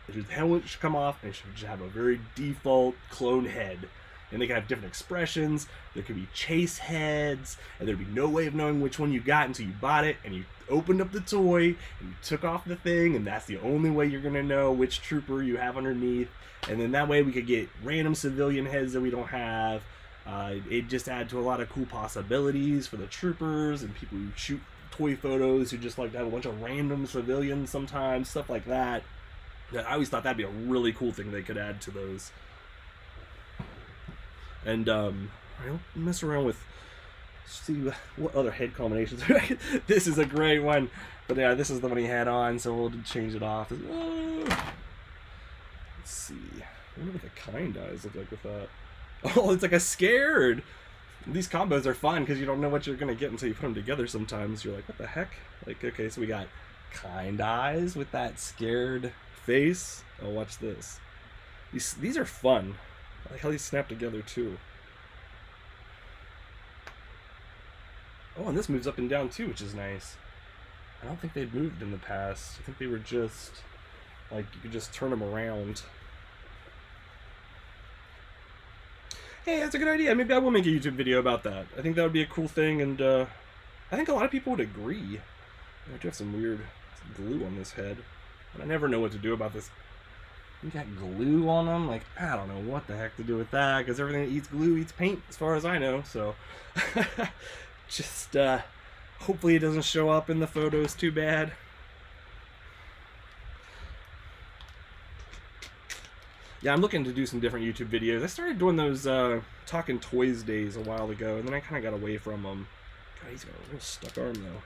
the helmet should come off and should have a very default clone head. And they can have different expressions. There could be chase heads, and there'd be no way of knowing which one you got until you bought it and you opened up the toy and you took off the thing, and that's the only way you're gonna know which trooper you have underneath. And then that way we could get random civilian heads that we don't have. It just add to a lot of cool possibilities for the troopers and people who shoot toy photos who just like to have a bunch of random civilians sometimes, stuff like that. I always thought that'd be a really cool thing they could add to those. And I'll mess around with, see what other head combinations. This is a great one, but yeah, this is the one he had on, so we'll change it off. Let's see, I wonder what the kind eyes look like with that. Oh, it's like a scared. These combos are fun because you don't know what you're gonna get until you put them together. Sometimes you're like, what the heck? Like, okay, so we got kind eyes with that scared face. Oh, watch this. These are fun. I like how these snap together too. Oh, and this moves up and down too, which is nice. I don't think they'd moved in the past. I think they were just like, you could just turn them around. Hey, that's a good idea. Maybe I will make a YouTube video about that. I think that would be a cool thing, and I think a lot of people would agree. I do have some weird glue on this head, and I never know what to do about this. You got glue on them? Like, I don't know what the heck to do with that, because everything that eats glue eats paint, as far as I know, so just hopefully it doesn't show up in the photos too bad. Yeah, I'm looking to do some different YouTube videos. I started doing those Talking Toys days a while ago, and then I kind of got away from them. God, he's got a real stuck arm, though.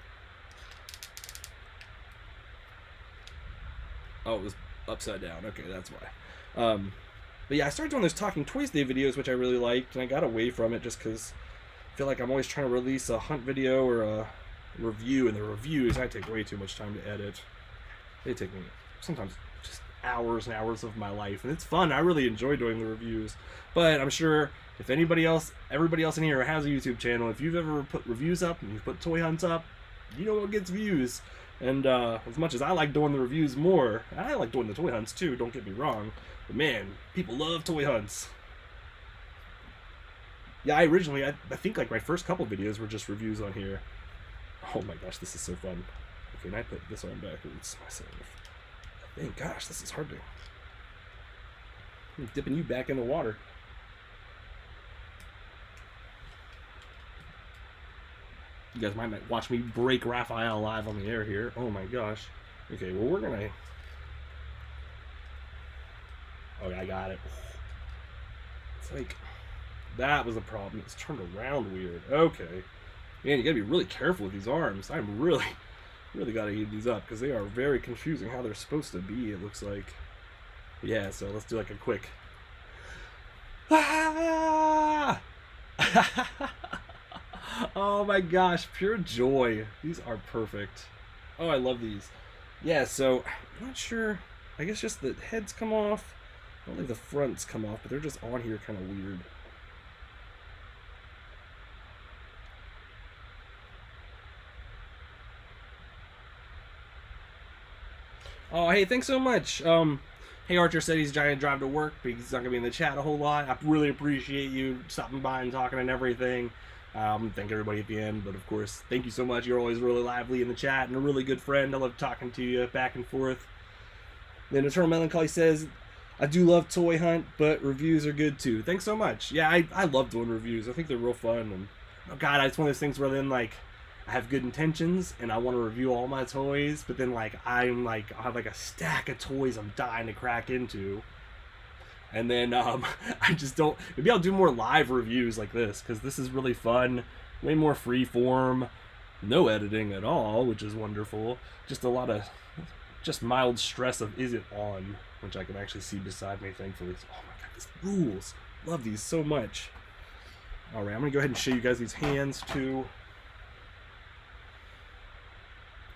Oh, it was upside down. Okay, that's why. But yeah, I started doing those Talking Toys Day videos, which I really liked, and I got away from it just because I feel like I'm always trying to release a hunt video or a review, and the reviews, I take way too much time to edit. They take me sometimes just hours and hours of my life, and it's fun. I really enjoy doing the reviews. But I'm sure if everybody else in here has a YouTube channel, if you've ever put reviews up and you've put toy hunts up, you know what gets views. And as much as I like doing the reviews more, I like doing the toy hunts too, don't get me wrong. But man, people love toy hunts. Yeah, I think like my first couple videos were just reviews on here. Oh my gosh, this is so fun. Okay, and I put this on backwards myself. Thank gosh, this is hard to... I'm dipping you back in the water. You guys might watch me break Raphael live on the air here. Oh my gosh. Okay, well we're gonna... Okay, I got it. It's like... That was a problem. It's turned around weird. Okay. Man, you gotta be really careful with these arms. I'm really gotta heat these up because they are very confusing how they're supposed to be, it looks like. Yeah, so let's do like a quick... Ah! Oh my gosh, pure joy. These are perfect. Oh, I love these. Yeah, so I'm not sure. I guess just the heads come off. I don't think the fronts come off, but they're just on here kind of weird. Oh, hey, thanks so much. Hey, Archer said he's trying to drive to work, but he's not going to be in the chat a whole lot. I really appreciate you stopping by and talking and everything. Thank everybody at the end, but of course, thank you so much. You're always really lively in the chat and a really good friend. I love talking to you back and forth. Then Eternal Melancholy says, I do love Toy Hunt, but reviews are good too. Thanks so much. Yeah, I love doing reviews. I think they're real fun. And oh God, it's one of those things where then like, I have good intentions and I want to review all my toys, but then like I have like a stack of toys I'm dying to crack into, and then I just don't. Maybe I'll do more live reviews like this because this is really fun, way more free form, no editing at all, which is wonderful. Just a lot of just mild stress of is it on, which I can actually see beside me, thankfully. Oh my God, this rules! Love these so much. All right, I'm gonna go ahead and show you guys these hands too.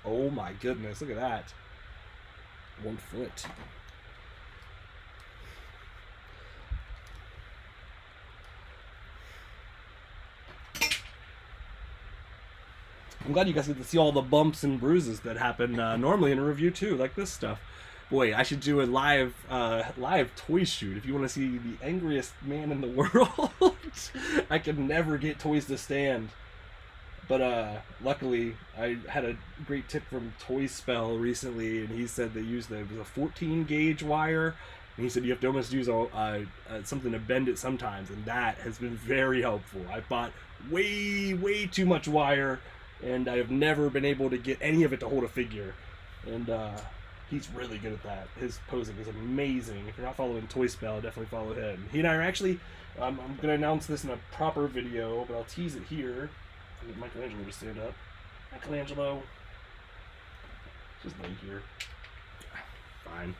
Oh my goodness, look at that. 1 foot. I'm glad you guys get to see all the bumps and bruises that happen normally in a review too, like this stuff. Boy, I should do a live toy shoot if you want to see the angriest man in the world. I can never get toys to stand. But luckily, I had a great tip from Toy Spell recently, and he said they used it was a 14 gauge wire, and he said you have to almost use something to bend it sometimes, and that has been very helpful. I bought way too much wire, and I have never been able to get any of it to hold a figure, and he's really good at that. His posing is amazing. If you're not following Toy Spell, definitely follow him. He and I are actually, I'm going to announce this in a proper video, but I'll tease it here. I need Michelangelo to stand up. Michelangelo. Just lay here. Fine.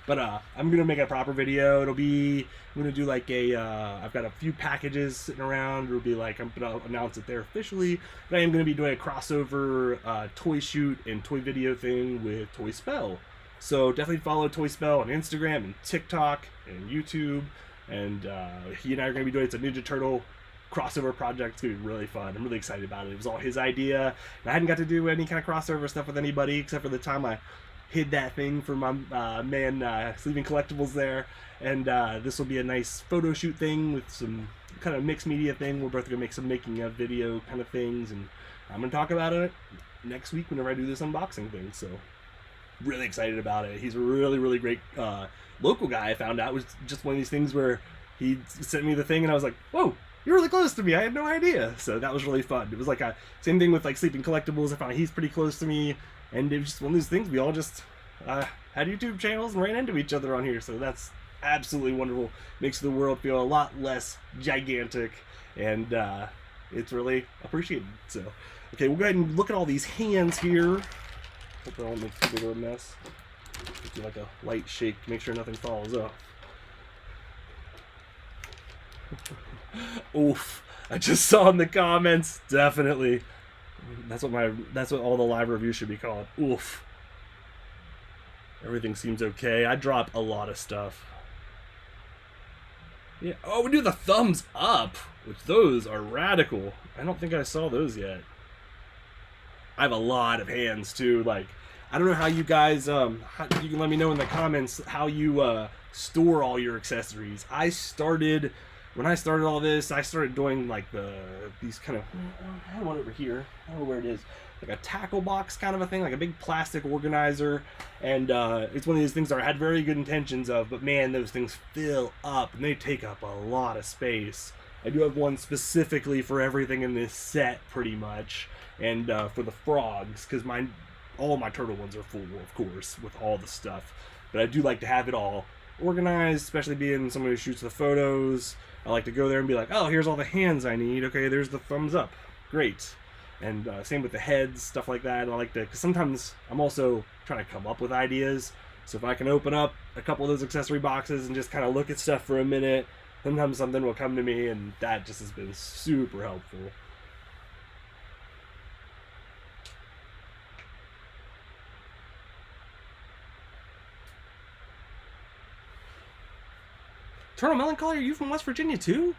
But I'm going to make a proper video. It'll be, I'm going to do like a, I've got a few packages sitting around. It'll be like, I'm going to announce it there officially. But I am going to be doing a crossover toy shoot and toy video thing with Toy Spell. So definitely follow Toy Spell on Instagram and TikTok and YouTube. And he and I are going to be doing, it's a Ninja Turtle crossover project. It's gonna be really fun. I'm really excited about it. It was all his idea, and I hadn't got to do any kind of crossover stuff with anybody except for the time I hid that thing for my man Sleeping Collectibles there. And this will be a nice photo shoot thing with some kind of mixed media thing. We're both gonna make some making of video kind of things, and I'm gonna talk about it next week whenever I do this unboxing thing. So really excited about it. He's a really great local guy. I found out. It was just one of these things where he sent me the thing and I was like, whoa, you're really close to me. I had no idea. So that was really fun. It was like a same thing with like Sleeping Collectibles. I found he's pretty close to me, and it was just one of those things. We all just had YouTube channels and ran into each other on here. So that's absolutely wonderful. Makes the world feel a lot less gigantic, and it's really appreciated. So okay, we'll go ahead and look at all these hands here. Hope I don't make too big of a mess. Do like a light shake to make sure nothing falls up. Oof, I just saw in the comments, definitely. That's what all the live reviews should be called. Oof. Everything seems okay. I drop a lot of stuff. Yeah. Oh, we do the thumbs up, which those are radical. I don't think I saw those yet. I have a lot of hands too. Like, I don't know how you guys. You can let me know in the comments how you store all your accessories. When I started all this, I started doing like these kind of. I have one over here. I don't know where it is. Like a tackle box kind of a thing, like a big plastic organizer, and it's one of these things that I had very good intentions of, but man, those things fill up and they take up a lot of space. I do have one specifically for everything in this set, pretty much, and for the frogs, because all my turtle ones are full, of course, with all the stuff. But I do like to have it all organized, especially being someone who shoots the photos. I like to go there and be like, oh, here's all the hands I need. Okay, there's the thumbs up. Great. And same with the heads, stuff like that. I like to, because sometimes I'm also trying to come up with ideas. So if I can open up a couple of those accessory boxes and just kind of look at stuff for a minute, sometimes something will come to me, and that just has been super helpful. Eternal Melancholy, are you from West Virginia too?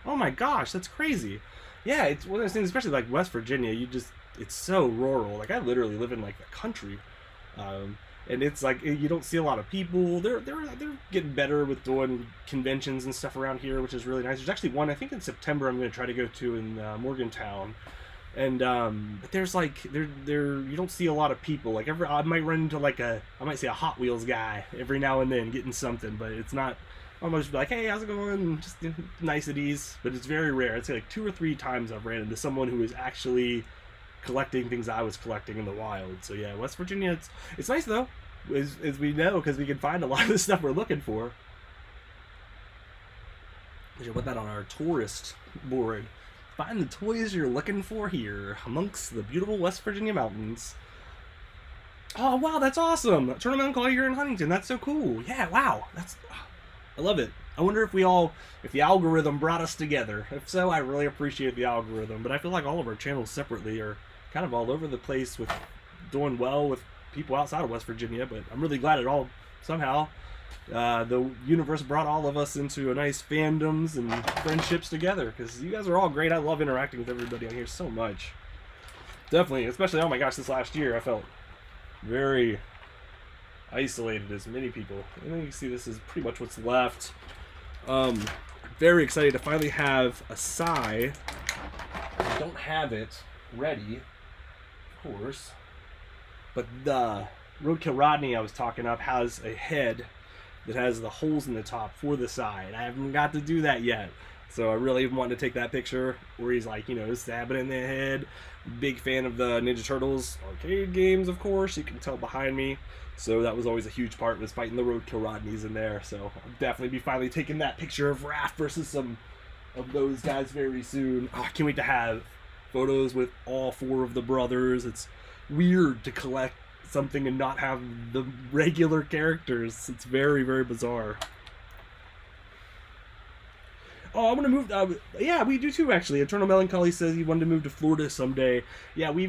Oh my gosh, that's crazy. Yeah, it's one of those things, especially like West Virginia, it's so rural. Like, I literally live in like the country. And it's like, you don't see a lot of people. They're getting better with doing conventions and stuff around here, which is really nice. There's actually one, I think in September, I'm going to try to go to in Morgantown. And but there's like you don't see a lot of people. Like, I might run into like I might see a Hot Wheels guy every now and then getting something, but it's not. I'm just be like, hey, how's it going? Just niceties. But it's very rare. It's like 2 or 3 times I've ran into someone who is actually collecting things I was collecting in the wild. So yeah, West Virginia, it's nice though, as we know, because we can find a lot of the stuff we're looking for. We should put that on our tourist board. Find the toys you're looking for here amongst the beautiful West Virginia mountains. Oh wow, that's awesome! Eternal Melancholy, you're in Huntington. That's so cool. Yeah, wow, I love it. I wonder if the algorithm brought us together. If so, I really appreciate the algorithm. But I feel like all of our channels separately are kind of all over the place with doing well with people outside of West Virginia. But I'm really glad it all somehow the universe brought all of us into a nice fandoms and friendships together, because you guys are all great. I love interacting with everybody on here so much. Definitely, especially, oh my gosh, this last year I felt very isolated as many people. And then you can see this is pretty much what's left. Very excited to finally have a Sai. I don't have it ready, of course, but the Roadkill Rodney I was talking up has a head that has the holes in the top for the Sai, and I haven't got to do that yet. So I really want to take that picture where he's like, stabbing in the head. Big fan of the Ninja Turtles arcade games, of course. You can tell behind me. So that was always a huge part, was fighting the Roadkill Rodneys in there. So I'll definitely be finally taking that picture of Raph versus some of those guys very soon. Oh, I can't wait to have photos with all 4 of the brothers. It's weird to collect something and not have the regular characters. It's very, very bizarre. Oh, I want to move. Yeah, we do too, actually. Eternal Melancholy says he wanted to move to Florida someday. Yeah, we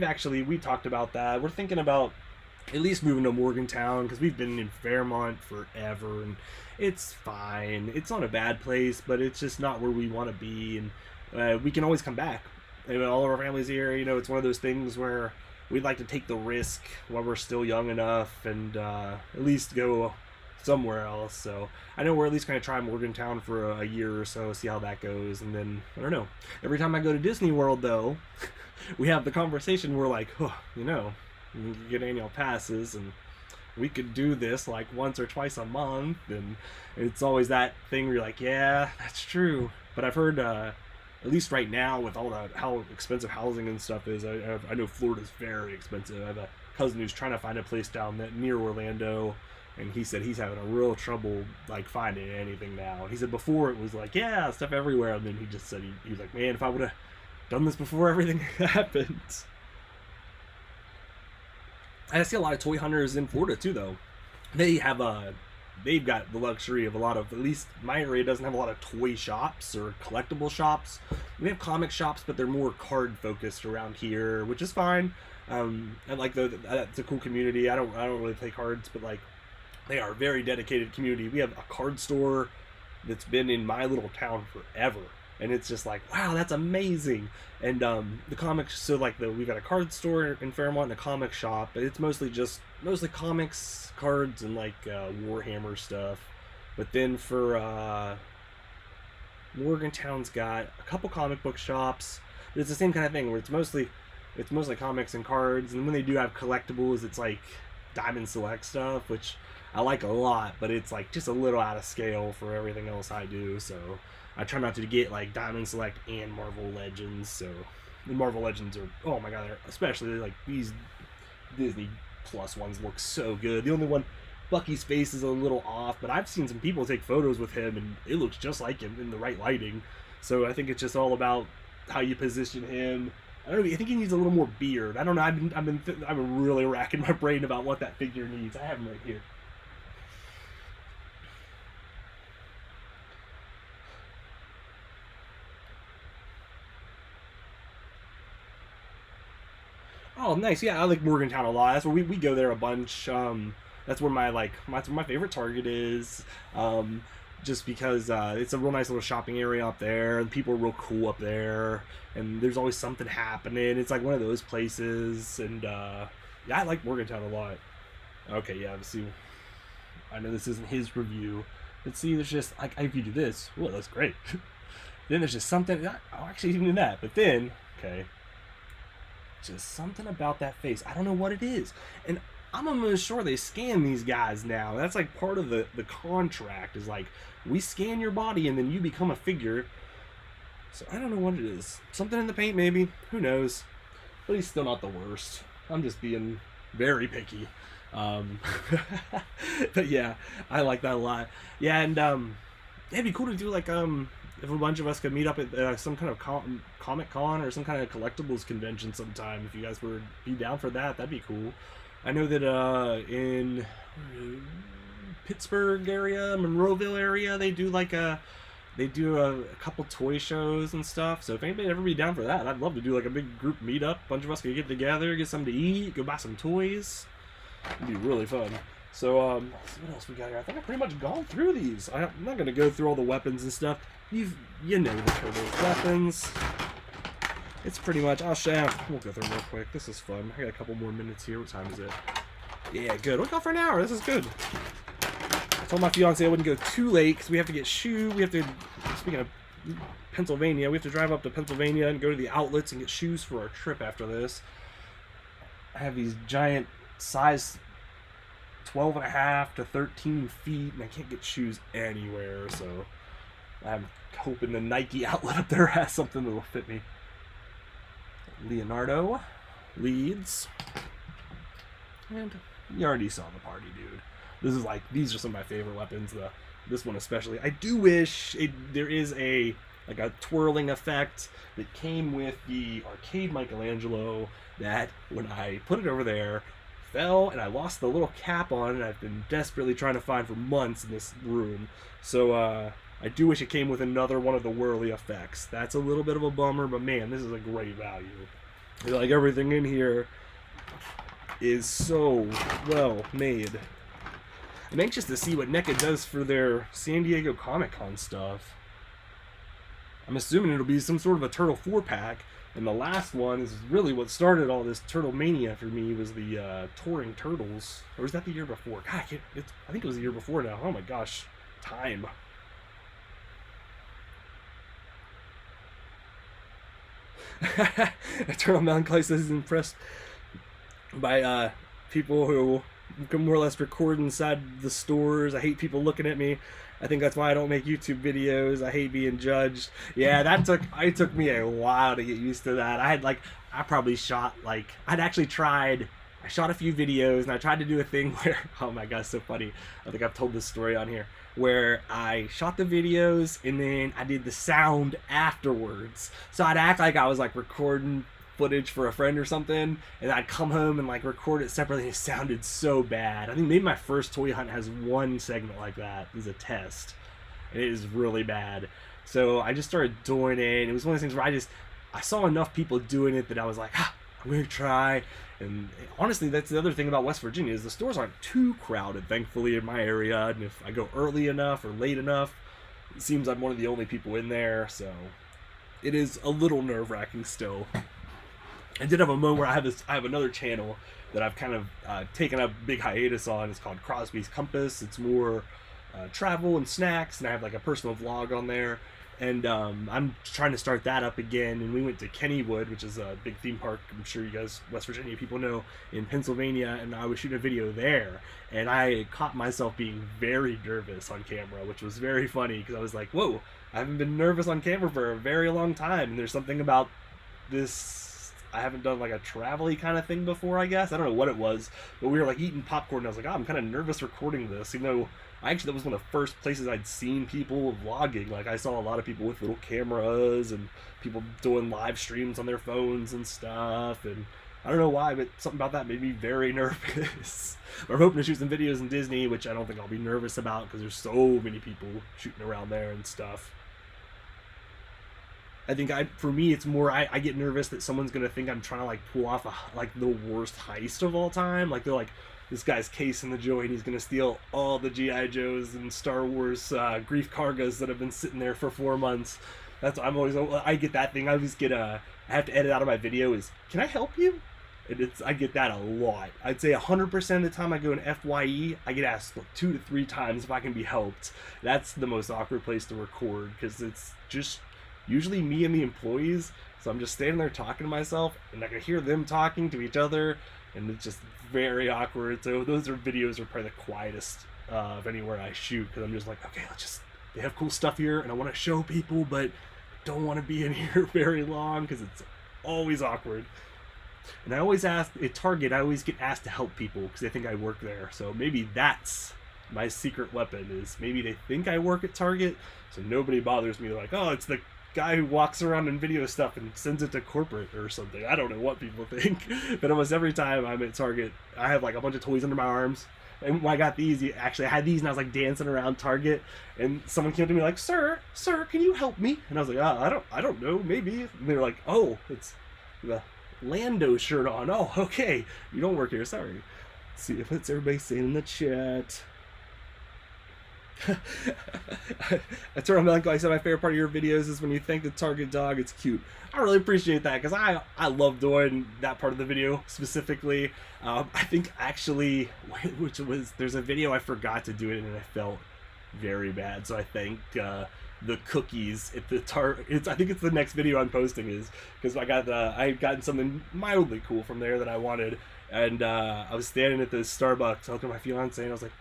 talked about that. We're thinking about at least moving to Morgantown, because we've been in Fairmont forever, and it's fine. It's not a bad place, but it's just not where we want to be, and we can always come back. All of our family's here. It's one of those things where we'd like to take the risk while we're still young enough, and at least go somewhere else. So I know we're at least going to try Morgantown for a year or so, see how that goes, and then I don't know. Every time I go to Disney World, though, we have the conversation. We're like, we could get annual passes, and we could do this like once or twice a month, and it's always that thing where you're like, yeah, that's true. But I've heard, at least right now, with all how expensive housing and stuff is, I know Florida's very expensive. I have a cousin who's trying to find a place down near Orlando, and he said he's having a real trouble like finding anything now. He said before it was like, yeah, stuff everywhere, and then he just said he was like, man, if I would have done this before everything happened. I see a lot of toy hunters in Florida too, though. They have they've got the luxury of a lot of, at least my area doesn't have a lot of toy shops or collectible shops. We have comic shops, but they're more card focused around here, which is fine. And like that's a cool community. I don't really play cards, but like they are a very dedicated community. We have a card store that's been in my little town forever, and it's just like, wow, that's amazing. And the comics, so like we've got a card store in Fairmont and a comic shop, but it's mostly comics, cards, and like Warhammer stuff. But then for Morgantown's got a couple comic book shops. But it's the same kind of thing where it's mostly comics and cards, and when they do have collectibles, it's like Diamond Select stuff, which I like a lot, but it's like just a little out of scale for everything else I do. So I try not to get like Diamond Select and Marvel Legends. So the Marvel Legends are, oh my god, especially like these Disney Plus ones look so good. The only one, Bucky's face is a little off, but I've seen some people take photos with him and it looks just like him in the right lighting. So I think it's just all about how you position him. I don't know, I think he needs a little more beard. I don't know, I've been really racking my brain about what that figure needs. I have him right here. Oh, nice. Yeah, I like Morgantown a lot. That's where we go there a bunch. That's where that's where my favorite Target is. Just because it's a real nice little shopping area up there, and people are real cool up there, and there's always something happening. It's like one of those places, and yeah, I like Morgantown a lot. Okay, yeah, let's see. I know this isn't his review. Let's see, there's just, like, if you do this, well, that's great. Then there's just something, oh, actually, even in that, but then, okay, just something about that face. I don't know what it is. And I'm almost sure they scan these guys now. That's like part of the contract, is like, we scan your body and then you become a figure. So I don't know what it is. Something in the paint, maybe. Who knows? But he's still not the worst. I'm just being very picky. But yeah, I like that a lot. Yeah, and it'd be cool to do like if a bunch of us could meet up at some kind of Comic Con or some kind of collectibles convention sometime. If you guys would be down for that, that'd be cool. I know that in Pittsburgh area, Monroeville area, they do a couple toy shows and stuff. So if anybody ever be down for that, I'd love to do like a big group meetup. A bunch of us could get together, get something to eat, go buy some toys. It'd be really fun. So let's see what else we got here. I think I've pretty much gone through these. I'm not gonna go through all the weapons and stuff. You know the Turtles weapons. It's pretty much, we'll go through them real quick. This is fun. I got a couple more minutes here. What time is it? Yeah, good. We'll go for an hour. This is good. I told my fiance I wouldn't go too late because we have to get shoes. We have to, speaking of Pennsylvania, we have to drive up to Pennsylvania and go to the outlets and get shoes for our trip after this. I have these giant size 12.5 to 13 feet, and I can't get shoes anywhere, so I'm hoping the Nike outlet up there has something that will fit me. Leonardo leads, and you already saw the party dude. This is like, these are some of my favorite weapons. This one especially. I do wish there is a twirling effect that came with the arcade Michelangelo, that when I put it over there fell and I lost the little cap on, and I've been desperately trying to find for months in this room. So I do wish it came with another one of the whirly effects. That's a little bit of a bummer, but man, this is a great value. Like, everything in here is so well made. I'm anxious to see what NECA does for their San Diego Comic-Con stuff. I'm assuming it'll be some sort of a Turtle 4-pack, and the last one is really what started all this Turtle Mania for me, was the Touring Turtles. Or was that the year before? God, I think it was the year before now. Oh my gosh. Time. Eternal Melancholy says he's impressed by people who can more or less record inside the stores. I hate people looking at me. I think that's why I don't make YouTube videos. I hate being judged. Yeah, it took me a while to get used to that. I probably shot I shot a few videos, and I tried to do a thing where, oh my gosh, so funny. I think I've told this story on here, where I shot the videos and then I did the sound afterwards. So I'd act like I was like recording footage for a friend or something, and I'd come home and like record it separately, and it sounded so bad. I think maybe my first toy hunt has one segment like that as a test, and it is really bad. So I just started doing it, and it was one of those things where I saw enough people doing it that I was like, I'm gonna try. And honestly, that's the other thing about West Virginia, is the stores aren't too crowded, thankfully, in my area. And if I go early enough or late enough, it seems I'm one of the only people in there. So it is a little nerve-wracking still. I did have a moment where I have another channel that I've kind of taken a big hiatus on. It's called Crosby's Compass. It's more travel and snacks, and I have like a personal vlog on there. And I'm trying to start that up again. And we went to Kennywood, which is a big theme park, I'm sure you guys West Virginia people know, in Pennsylvania, and I was shooting a video there, and I caught myself being very nervous on camera, which was very funny, because I was like, whoa, I haven't been nervous on camera for a very long time. And there's something about this, I haven't done like a travel-y kind of thing before, I guess. I don't know what it was, but we were like eating popcorn, and I was like, oh, I'm kind of nervous recording this, even though that was one of the first places I'd seen people vlogging. Like, I saw a lot of people with little cameras and people doing live streams on their phones and stuff, and I don't know why, but something about that made me very nervous. I'm hoping to shoot some videos in Disney, which I don't think I'll be nervous about, because there's so many people shooting around there and stuff. I think for me, it's more, I get nervous that someone's going to think I'm trying to like pull off like the worst heist of all time. Like, they're like, this guy's casing the joint, he's going to steal all the G.I. Joes and Star Wars Grief Kargas that have been sitting there for 4 months. That's what I get that thing. I always get I have to edit out of my video is, can I help you? And I get that a lot. I'd say 100% of the time I go in FYE, I get asked 2 to 3 times if I can be helped. That's the most awkward place to record, because it's just usually me and the employees. So I'm just standing there talking to myself, and I can hear them talking to each other, and it's just very awkward. So those videos are probably the quietest of anywhere I shoot, because I'm just like, okay, they have cool stuff here, and I want to show people, but don't want to be in here very long, because it's always awkward. And I always ask, at Target, I always get asked to help people, because they think I work there. So maybe that's my secret weapon, is maybe they think I work at Target, so nobody bothers me. They're like, oh, it's the guy who walks around and video stuff and sends it to corporate or something. I don't know what people think, but almost every time I'm at Target, I have like a bunch of toys under my arms. And when I got these, actually I had these, and I was like dancing around Target, and someone came to me like, sir, can you help me? And I was like, I don't know, maybe. And they were like, oh, it's the Lando shirt on. Oh, okay, you don't work here, sorry. Let's see if it's everybody saying in the chat. That's what I'm like. I said, my favorite part of your videos is when you thank the Target dog. It's cute. I really appreciate that, because I love doing that part of the video specifically. I think actually, there's a video I forgot to do it and I felt very bad. So I thank the cookies at the I think it's the next video I'm posting, is because I had gotten something mildly cool from there that I wanted, and I was standing at the Starbucks talking to my fiance, and I was like,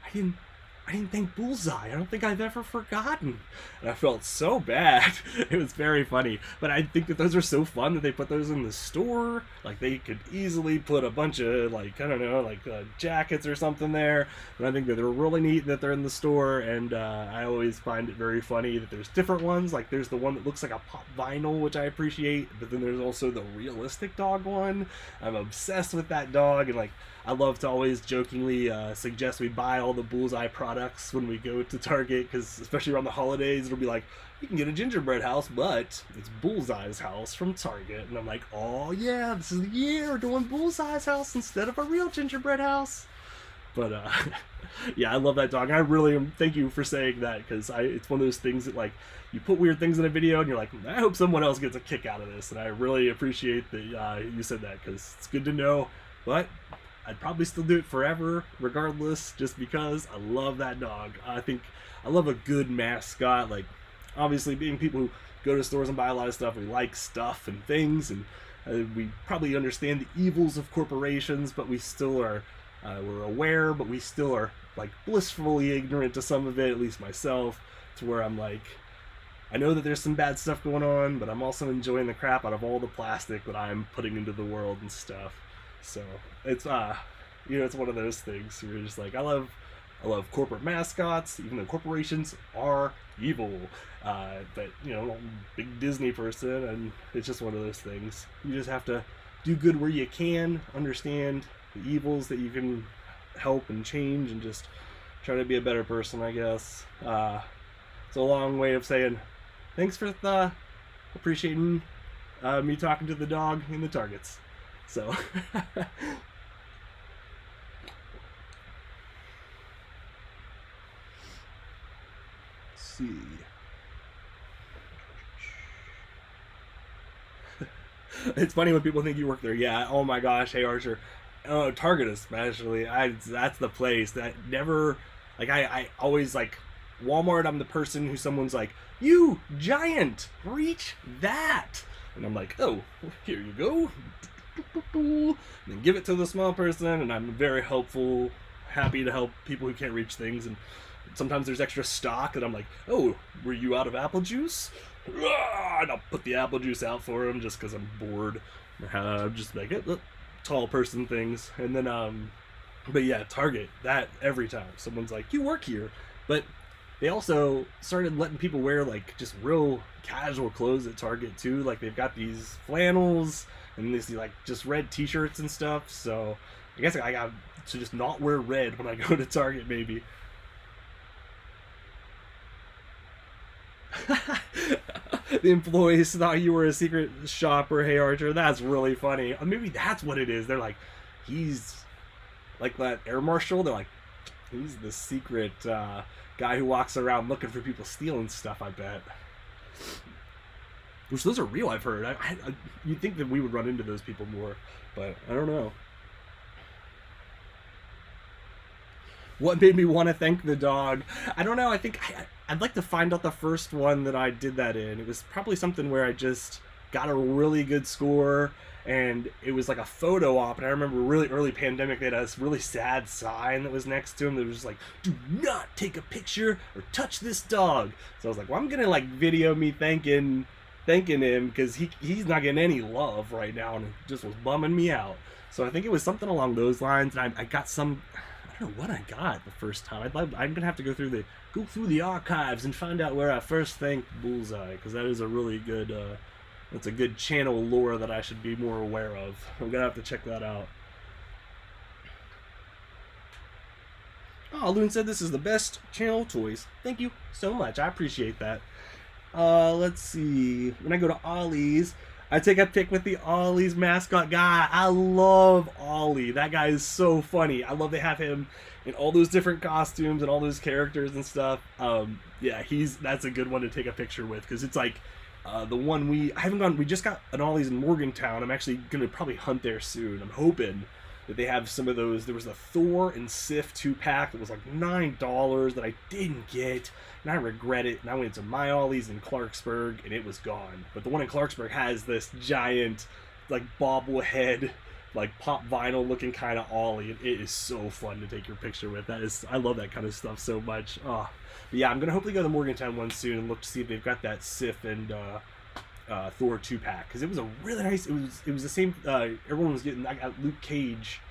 I didn't thank Bullseye. I don't think I've ever forgotten. And I felt so bad. It was very funny. But I think that those are so fun that they put those in the store. Like, they could easily put a bunch of, like, I don't know, like jackets or something there. And I think that they're really neat that they're in the store. And I always find it very funny that there's different ones. Like, there's the one that looks like a pop vinyl, which I appreciate. But then there's also the realistic dog one. I'm obsessed with that dog. And, like, I love to always jokingly suggest we buy all the Bullseye products when we go to Target, because especially around the holidays, it'll be like, you can get a gingerbread house, but it's Bullseye's house from Target. And I'm like, oh yeah, this is the year we're doing Bullseye's house instead of a real gingerbread house. But yeah, I love that dog. And I really thank you for saying that, because it's one of those things that, like, you put weird things in a video and you're like, I hope someone else gets a kick out of this. And I really appreciate that you said that, because it's good to know. But I'd probably still do it forever, regardless, just because I love that dog. I think I love a good mascot. Like, obviously, being people who go to stores and buy a lot of stuff, we like stuff and things, and we probably understand the evils of corporations, but we still are, we're aware, but we still are, like, blissfully ignorant to some of it, at least myself, to where I'm like, I know that there's some bad stuff going on, but I'm also enjoying the crap out of all the plastic that I'm putting into the world and stuff. So it's you know, it's one of those things where you're just like, I love I love corporate mascots, even though corporations are evil. But, you know, I'm a big Disney person, and it's just one of those things. You just have to do good where you can, understand the evils that you can help and change, and just try to be a better person, I guess. It's a long way of saying thanks for appreciating me talking to the dog in the Targets. So see. It's funny when people think you work there. Yeah. Oh my gosh. Hey Archer. Oh, Target especially. That's the place that never. Like I always like Walmart. I'm the person who someone's like, you giant, reach that, and I'm like, oh, here you go. And then give it to the small person, and I'm very helpful, happy to help people who can't reach things. And sometimes there's extra stock, and I'm like, oh, were you out of apple juice? And I'll put the apple juice out for them just because I'm bored. Just like it, tall person things. And then, but yeah, Target, that every time someone's like, you work here, but they also started letting people wear like just real casual clothes at Target too. Like they've got these flannels and these like just red t-shirts and stuff. So I guess I got to just not wear red when I go to Target maybe. The employees thought you were a secret shopper, hey Archer. That's really funny. Maybe that's what it is. They're like, he's like that air marshal. They're like, he's the secret guy who walks around looking for people stealing stuff, I bet. Which those are real, I've heard. You'd think that we would run into those people more, but I don't know. What made me want to thank the dog? I don't know. I think I'd like to find out the first one that I did that in. It was probably something where I just got a really good score, and it was like a photo op. And I remember really early pandemic, they had this really sad sign that was next to him that was just like, do not take a picture or touch this dog. So I was like, well, I'm gonna like video me thanking him, because he's not getting any love right now, and it just was bumming me out. So I think it was something along those lines, and I got some. I don't know what I got the first time. I'm gonna have to go through the archives and find out where I first thanked Bullseye, because that is a really good. That's a good channel lore that I should be more aware of. I'm gonna have to check that out. Oh, Loon said this is the best channel toys. Thank you so much. I appreciate that. Let's see. When I go to Ollie's, I take a pic with the Ollie's mascot guy. I love Ollie. That guy is so funny. I love they have him in all those different costumes and all those characters and stuff. Yeah, that's a good one to take a picture with, because it's like the one we just got an Ollie's in Morgantown. I'm actually gonna probably hunt there soon. I'm hoping that they have some of those. There was a Thor and Sif 2-pack that was like $9 that I didn't get, and I regret it. And I went to my Ollie's in Clarksburg, and it was gone. But the one in Clarksburg has this giant, like bobblehead, like pop vinyl looking kind of Ollie. And it is so fun to take your picture with. I love that kind of stuff so much. Oh, but yeah, I'm gonna hopefully go to the Morgantown one soon and look to see if they've got that Sif and Thor 2-pack, because it was a really nice. It was the same. Everyone was getting. I got Luke Cage.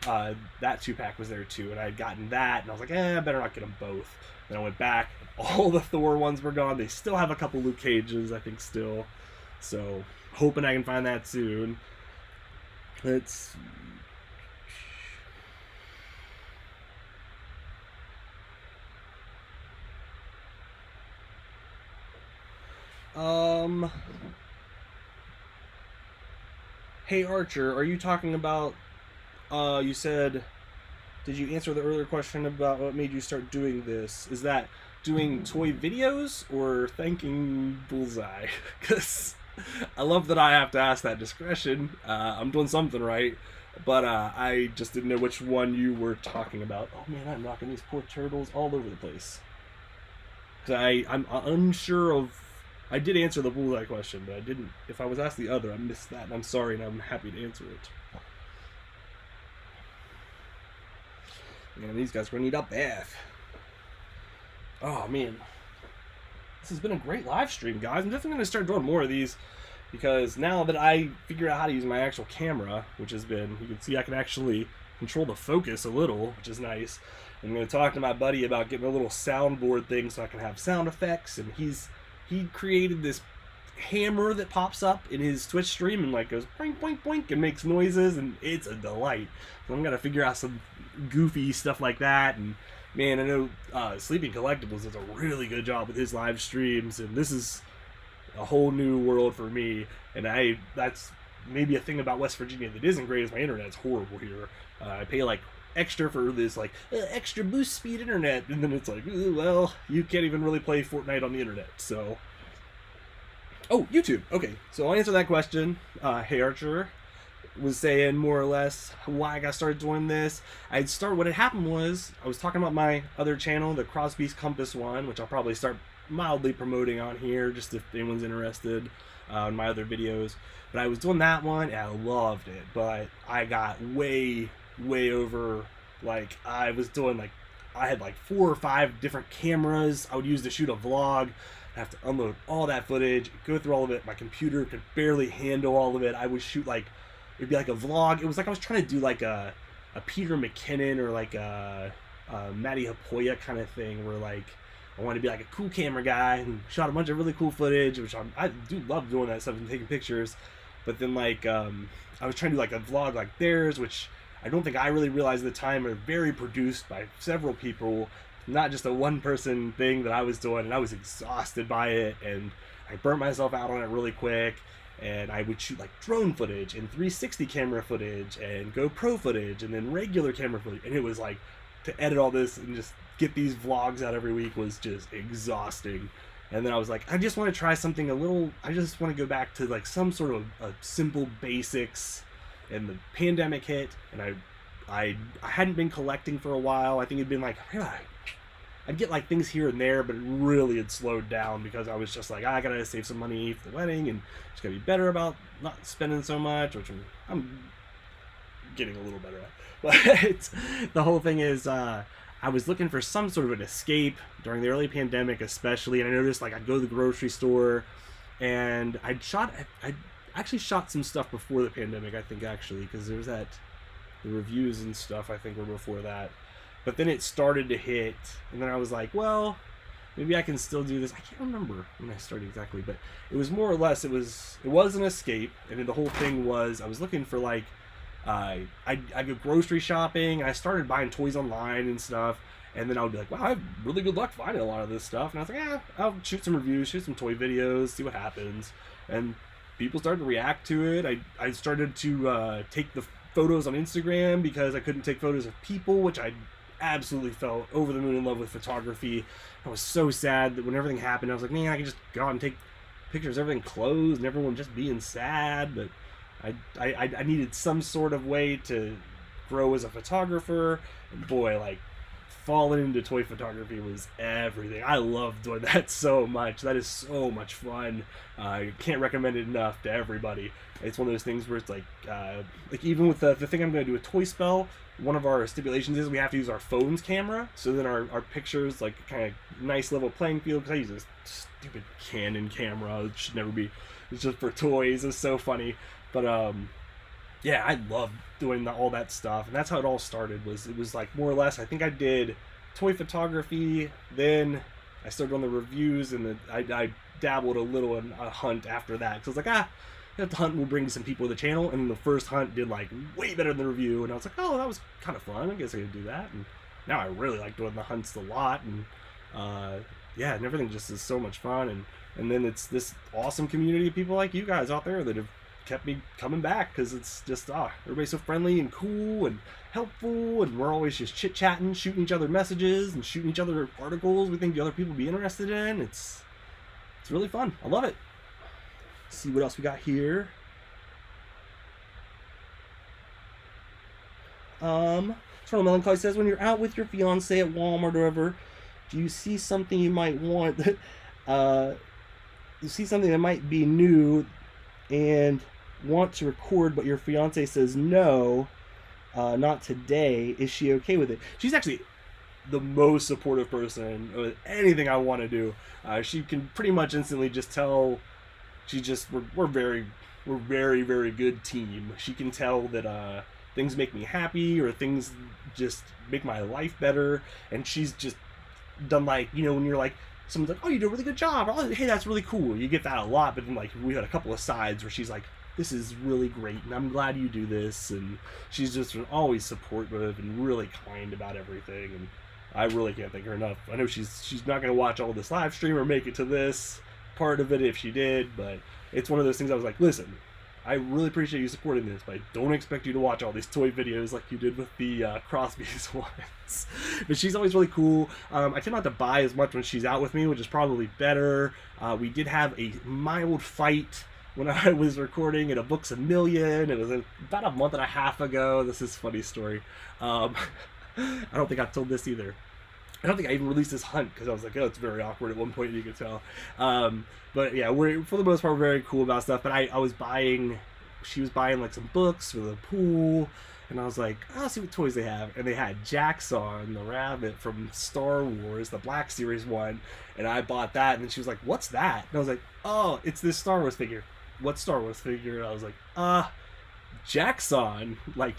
That 2-pack was there too, and I had gotten that, and I was like, I better not get them both. Then I went back. All the Thor ones were gone. They still have a couple Luke Cages, I think, still. So hoping I can find that soon. Let's. Hey Archer, are you talking about, you said, did you answer the earlier question about what made you start doing this? Is that doing toy videos or thanking Bullseye? Because I love that I have to ask that discretion. I'm doing something right, but I just didn't know which one you were talking about. Oh man, I'm knocking these poor turtles all over the place. Because I'm unsure of. I did answer the Bullseye question, but I didn't. If I was asked the other, I missed that, and I'm sorry, and I'm happy to answer it. Man, these guys are gonna need a bath. Oh man, this has been a great live stream, guys. I'm definitely gonna start doing more of these, because now that I figured out how to use my actual camera, which has been, you can see I can actually control the focus a little, which is nice. I'm going to talk to my buddy about getting a little soundboard thing so I can have sound effects. And he created this hammer that pops up in his Twitch stream and like goes boink boink boink and makes noises, and it's a delight. So I'm gonna figure out some goofy stuff like that. And man, I know Sleeping Collectibles does a really good job with his live streams, and this is a whole new world for me. And that's maybe a thing about West Virginia that isn't great, is my internet's horrible here. I pay like extra for this like extra boost speed internet, and then it's like, well, you can't even really play Fortnite on the internet. So oh, YouTube. Okay, so I'll answer that question. Hey Archer was saying more or less why I got started doing this. What had happened was I was talking about my other channel, the Crosby's Compass one, which I'll probably start mildly promoting on here, just if anyone's interested in my other videos. But I was doing that one and I loved it, but I got way over, like I was doing like, I had like 4 or 5 different cameras I would use to shoot a vlog. I have to unload all that footage, go through all of it. My computer could barely handle all of it. I would shoot like, it'd be like a vlog. It was like I was trying to do like a Peter McKinnon or like a Matty Hapoya kind of thing, where like I wanted to be like a cool camera guy and shot a bunch of really cool footage, which I do love doing that stuff and taking pictures. But then like I was trying to do like a vlog like theirs, which I don't think I really realized at the time are very produced by several people, not just a one-person thing that I was doing, and I was exhausted by it, and I burnt myself out on it really quick. And I would shoot like drone footage and 360 camera footage and GoPro footage and then regular camera footage, and it was like, to edit all this and just get these vlogs out every week was just exhausting. And then I was like, I just want to try something a little, I just want to go back to like some sort of a simple basics. And the pandemic hit, and I hadn't been collecting for a while. I think it'd been like, I'd get like things here and there, but it really had slowed down because I was just like, I gotta save some money for the wedding and just gotta be better about not spending so much, which I'm getting a little better at. But the whole thing is, I was looking for some sort of an escape during the early pandemic, especially, and I noticed like I'd go to the grocery store, and I actually shot some stuff before the pandemic, I think, actually, because there was the reviews and stuff, I think, were before that. But then it started to hit, and then I was like, well, maybe I can still do this. I can't remember when I started exactly, but it was more or less, it was an escape, and then the whole thing was, I was looking for, like, I go grocery shopping, and I started buying toys online and stuff, and then I would be like, wow, I have really good luck finding a lot of this stuff, and I was like, yeah, I'll shoot some reviews, shoot some toy videos, see what happens, and people started to react to it. I started to take the photos on Instagram because I couldn't take photos of people, which I absolutely fell over the moon in love with photography. I was so sad that when everything happened, I was like, man, I could just go out and take pictures of everything closed and everyone just being sad. But I needed some sort of way to grow as a photographer. And boy, like, falling into toy photography was everything. I love doing that so much. That is so much fun. I can't recommend it enough to everybody. It's one of those things where it's like even with the thing I'm going to do with Toy Spell, one of our stipulations is we have to use our phone's camera, so then our pictures, like, kind of nice level playing field, because I use this stupid Canon camera. It should never be. It's just for toys. It's so funny. But yeah, I love doing all that stuff, and that's how it all started. It was like more or less, I think I did toy photography, then I started on the reviews, and then I dabbled a little in a hunt after that. So I was like, the hunt will bring some people to the channel, and the first hunt did like way better than the review, and I was like, oh, that was kind of fun. I guess I could do that. And now I really like doing the hunts a lot, and yeah, and everything just is so much fun. And then it's this awesome community of people like you guys out there that have kept me coming back, because it's just everybody's so friendly and cool and helpful, and we're always just chit-chatting, shooting each other messages and shooting each other articles we think the other people would be interested in. It's really fun. I love it. Let's see what else we got here. Eternal Melancholy says, when you're out with your fiance at Walmart or whatever, do you see something you might want you see something that might be new and want to record, but your fiance says no, not today? Is she okay with it? She's actually the most supportive person with anything I want to do. She can pretty much instantly just tell. We're very very good team. She can tell that things make me happy or things just make my life better. And she's just done, like, you know, when you're like, someone's like, oh, you did a really good job, or, oh, hey, that's really cool, you get that a lot. But then, like, we had a couple of sides where she's like, this is really great and I'm glad you do this, and she's just always supportive and really kind about everything. And I really can't thank her enough. I know she's not going to watch all this live stream or make it to this part of it if she did, but it's one of those things I was like, listen, I really appreciate you supporting this, but I don't expect you to watch all these toy videos like you did with the Crosby's ones. But she's always really cool. I tend not to buy as much when she's out with me, which is probably better. We did have a mild fight when I was recording at a Books A Million. It was about a month and a half ago. This is a funny story. I don't think I've told this either. I don't think I even released this hunt because I was like, oh, it's very awkward at one point, you could tell. But yeah, we're for the most part very cool about stuff. But I was buying, she was buying like some books for the pool, and I was like, I'll see what toys they have. And they had Jaxon, the rabbit from Star Wars, the Black Series one, and I bought that. And then she was like, what's that? And I was like, oh, it's this Star Wars figure. What Star Wars figure? And I was like, Jaxon. Like,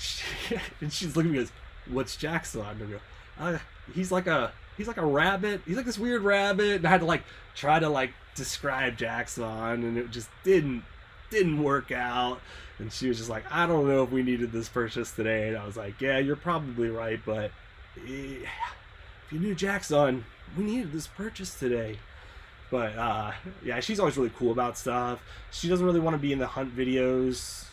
and she's looking at me and goes, what's Jaxon? And I go, he's like a rabbit. He's like this weird rabbit. And I had to like try to like describe Jaxon, and it just didn't work out. And she was just like, I don't know if we needed this purchase today. And I was like, yeah, you're probably right, but if you knew Jaxon, we needed this purchase today. But yeah, she's always really cool about stuff. She doesn't really want to be in the hunt videos.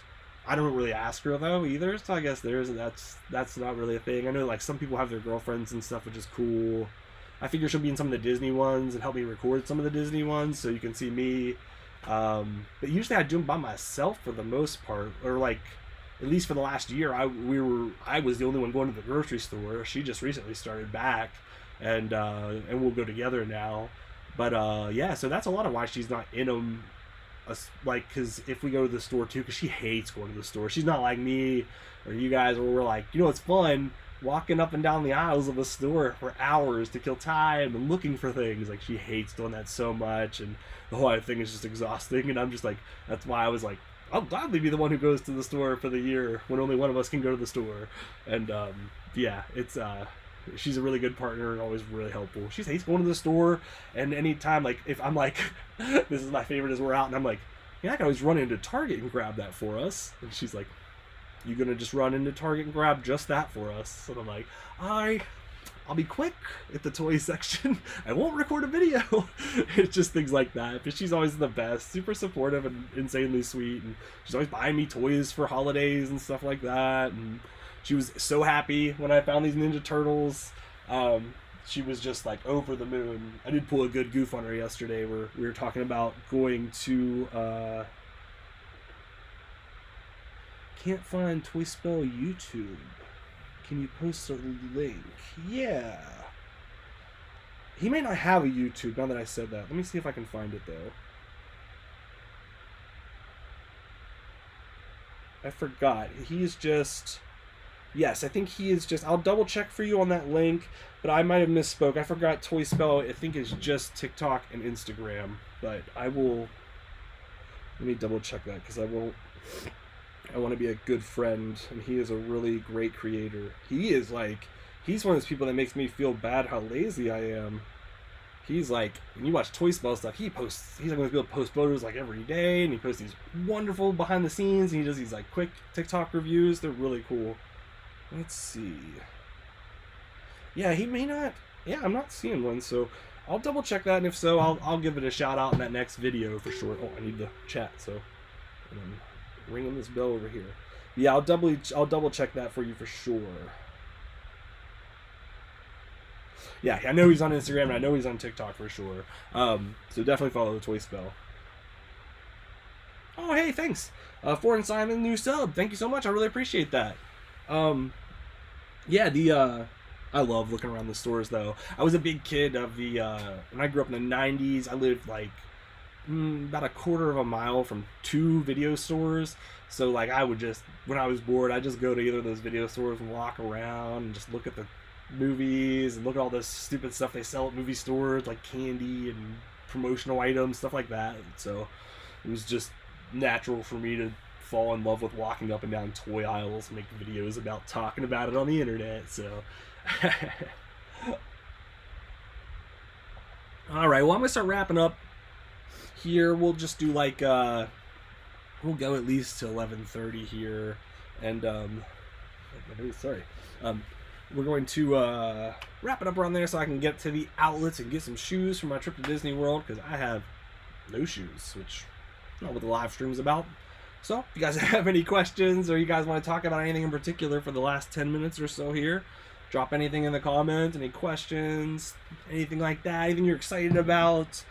I don't really ask her though either, so I guess that's not really a thing. I know like some people have their girlfriends and stuff, which is cool. I figure she'll be in some of the Disney ones and help me record some of the Disney ones, so you can see me. But usually I do them by myself for the most part, or like at least for the last year. I was the only one going to the grocery store. She just recently started back, and we'll go together now. But yeah, so that's a lot of why she's not in them. Like, because if we go to the store too, because she hates going to the store. She's not like me or you guys where we're like, you know, it's fun walking up and down the aisles of a store for hours to kill time and looking for things. Like, she hates doing that so much, and the whole thing is just exhausting. And I'm just like, that's why I was like, I'll gladly be the one who goes to the store for the year when only one of us can go to the store. And yeah, it's she's a really good partner and always really helpful. She hates going to the store, and anytime, like, if I'm like, this is my favorite, is we're out and I'm like, yeah, I can always run into Target and grab that for us. And she's like, you gonna just run into Target and grab just that for us? And I'm like, I'll be quick at the toy section. I won't record a video. It's just things like that. But she's always the best, super supportive and insanely sweet. And she's always buying me toys for holidays and stuff like that. And she was so happy when I found these Ninja Turtles. She was just like over the moon. I did pull a good goof on her yesterday where we were talking about going to can't find Toy Spell YouTube. Can you post a link? Yeah. He may not have a YouTube now that I said that. Let me see if I can find it though. I forgot. He is just... Yes, I think he is just... I'll double check for you on that link, but I might have misspoke. I forgot Toy Spell, I think, is just TikTok and Instagram. But I will... Let me double check that, because I want to be a good friend, and he is a really great creator. He is like... He's one of those people that makes me feel bad how lazy I am. He's like... When you watch Toy Spell stuff, he's like one of those people that post photos like every day, and he posts these wonderful behind the scenes, and he does these like quick TikTok reviews. They're really cool. Let's see. Yeah, he may not... Yeah, I'm not seeing one, so I'll double check that, and if so, I'll give it a shout out in that next video for sure. Oh, I need to chat, so I'm ringing this bell over here. Yeah, I'll double check that for you for sure. Yeah, I know he's on Instagram, and I know he's on TikTok for sure. So definitely follow the Toy Spell. Oh, hey, thanks. Foreign Simon, new sub. Thank you so much. I really appreciate that. Yeah, I love looking around the stores though. I was a big kid of the when I grew up in the 90s. I lived like about a quarter of a mile from 2 video stores, so like I would just, when I was bored, I'd just go to either of those video stores and walk around and just look at the movies and look at all this stupid stuff they sell at movie stores, like candy and promotional items, stuff like that. So it was just natural for me to fall in love with walking up and down toy aisles and make videos about talking about it on the internet. So, all right. Well, I'm gonna start wrapping up here. We'll just do like we'll go at least to 11:30 here, and sorry. We're going to wrap it up around there so I can get to the outlets and get some shoes for my trip to Disney World, because I have no shoes, which is not what the live stream is about. So, if you guys have any questions or you guys want to talk about anything in particular for the last 10 minutes or so here, drop anything in the comments, any questions, anything like that, anything you're excited about.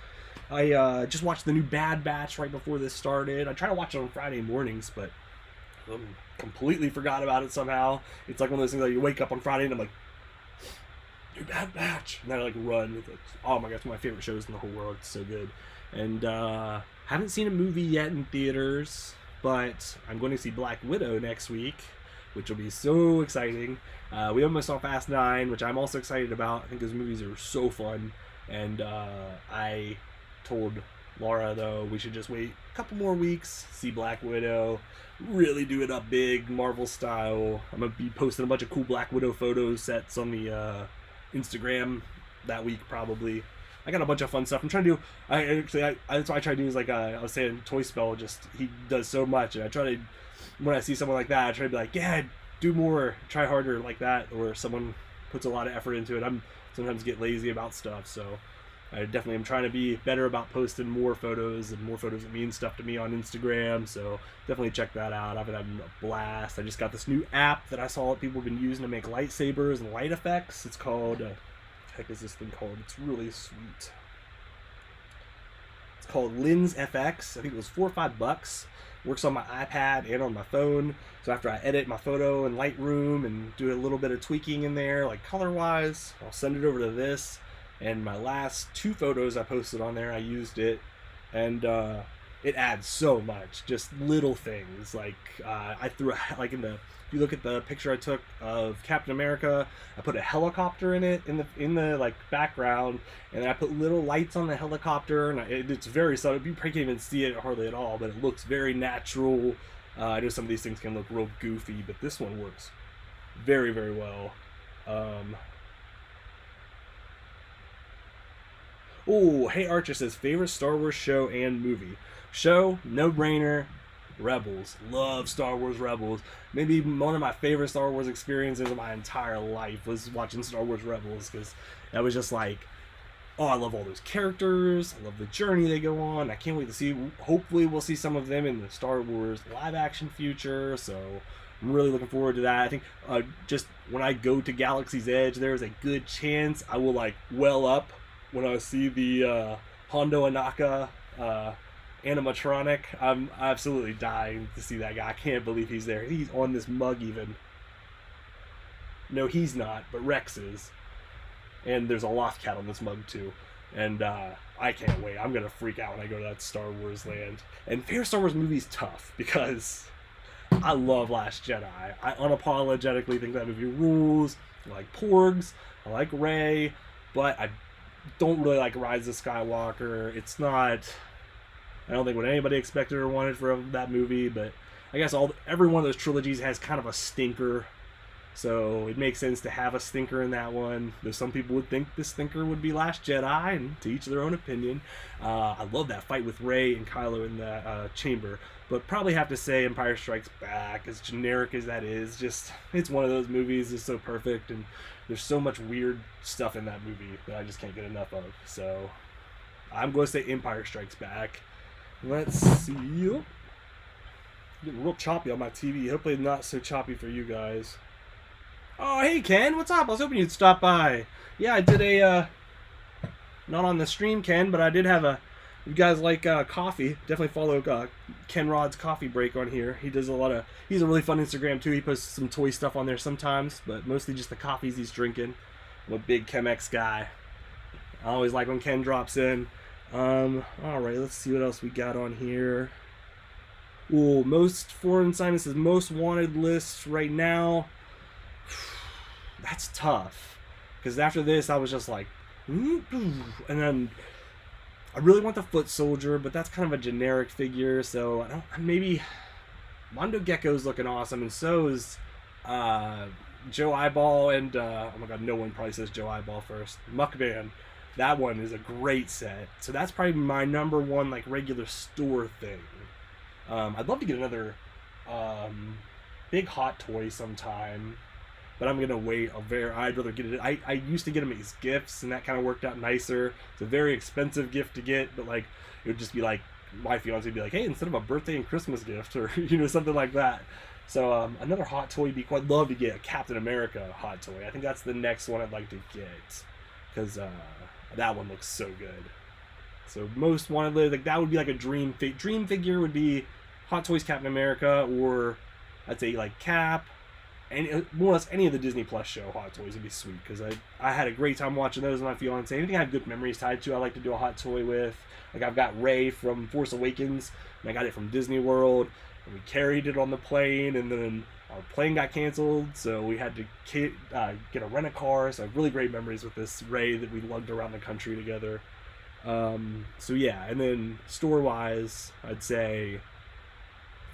I just watched the new Bad Batch right before this started. I try to watch it on Friday mornings, but completely forgot about it somehow. It's like one of those things that you wake up on Friday and I'm like, new Bad Batch, and then I like run. It's like, oh my god, it's one of my favorite shows in the whole world. It's so good. And haven't seen a movie yet in theaters, but I'm going to see Black Widow next week, which will be so exciting. We almost saw Fast 9, which I'm also excited about. I think those movies are so fun. And I told Laura, though, we should just wait a couple more weeks, see Black Widow, really do it up big, Marvel style. I'm going to be posting a bunch of cool Black Widow photo sets on the Instagram that week, probably. I got a bunch of fun stuff. I'm trying to do, that's what I try to do is like, I was saying, Toy Spell, just, he does so much, and I try to, when I see someone like that, I try to be like, yeah, do more, try harder like that, or someone puts a lot of effort into it. I'm sometimes get lazy about stuff, so I definitely am trying to be better about posting more photos and more photos that mean stuff to me on Instagram, so definitely check that out. I've been having a blast. I just got this new app that I saw that people have been using to make lightsabers and light effects. It's called, what the heck is this thing called? It's really sweet. It's called Lens FX. I think it was $4 or $5. Works on my iPad and on my phone. So after I edit my photo in Lightroom and do a little bit of tweaking in there, like color-wise, I'll send it over to this. And my last 2 photos I posted on there, I used it, and it adds so much. Just little things, like I threw like if you look at the picture I took of Captain America, I put a helicopter in it in the like background, and then I put little lights on the helicopter, and it's very subtle. You probably can't even see it hardly at all, but it looks very natural. I know some of these things can look real goofy, but this one works very, very well. Oh, Hey Archer says, favorite Star Wars show and movie. Show, no brainer, Rebels. Love Star Wars Rebels. Maybe one of my favorite Star Wars experiences of my entire life was watching Star Wars Rebels, because that was just like, oh, I love all those characters. I love the journey they go on. I can't wait to see, hopefully we'll see some of them in the Star Wars live action future, so I'm really looking forward to that. I think just when I go to Galaxy's Edge, there's a good chance I will like well up when I see the Hondo Anaka animatronic. I'm absolutely dying to see that guy. I can't believe he's there. He's on this mug even. No, he's not, but Rex is. And there's a Loth Cat on this mug too. And I can't wait. I'm going to freak out when I go to that Star Wars land. And favorite Star Wars movie is tough, because I love Last Jedi. I unapologetically think that movie rules. I like Porgs. I like Rey. But I don't really like Rise of Skywalker. It's not, I don't think what anybody expected or wanted for that movie, but I guess every one of those trilogies has kind of a stinker, so it makes sense to have a stinker in that one. Though some people would think this stinker would be Last Jedi, and to each their own opinion. I love that fight with Rey and Kylo in the chamber, but probably have to say Empire Strikes Back, as generic as that is. Just, it's one of those movies that's so perfect, and there's so much weird stuff in that movie that I just can't get enough of. So I'm going to say Empire Strikes Back. Let's see. Getting real choppy on my TV. Hopefully not so choppy for you guys. Oh, hey Ken, what's up? I was hoping you'd stop by. Yeah, I did a, not on the stream, Ken, but I did have a, you guys like coffee, definitely follow Ken Rod's Coffee Break on here. He does a lot of, he's a really fun Instagram too. He posts some toy stuff on there sometimes, but mostly just the coffees he's drinking. I'm a big Chemex guy. I always like when Ken drops in. Alright, let's see what else we got on here. Ooh, most foreign assignments is most wanted list right now. That's tough, because after this I was just like, and then I really want the Foot Soldier, but that's kind of a generic figure, so I don't, maybe Mondo Gecko's looking awesome, and so is Joe Eyeball, and oh my god, no one probably says Joe Eyeball first. Muckman. That one is a great set. So that's probably my number one like regular store thing. I'd love to get another big Hot Toy sometime, but I'm gonna wait. I'd rather get it. I used to get them as gifts, and that kind of worked out nicer. It's a very expensive gift to get, but like it would just be like my fiance would be like, hey, instead of a birthday and Christmas gift, or something like that. So another Hot Toy would be quite. I'd love to get a Captain America Hot Toy. I think that's the next one I'd like to get, because that one looks so good. So most wanted, like that would be like a dream figure would be Hot Toys Captain America, or I'd say like Cap, and more or less any of the Disney Plus show Hot Toys would be sweet, because I had a great time watching those with my fiance. Anything I have good memories tied to, I like to do a Hot Toy with. Like I've got Rey from Force Awakens, and I got it from Disney World, and we carried it on the plane, and then our plane got canceled, so we had to get a rent-a-car. So I have really great memories with this Rey that we lugged around the country together. So yeah, and then store-wise, I'd say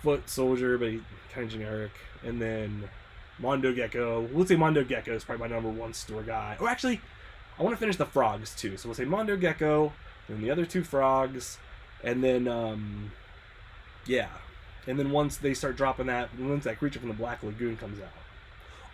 Foot Soldier, but he's kind of generic, and then Mondo Gecko. We'll say Mondo Gecko is probably my number one store guy. Oh, actually, I want to finish the frogs too, so we'll say Mondo Gecko, and the other two frogs, and then yeah. And then once they start dropping that, once that Creature from the Black Lagoon comes out.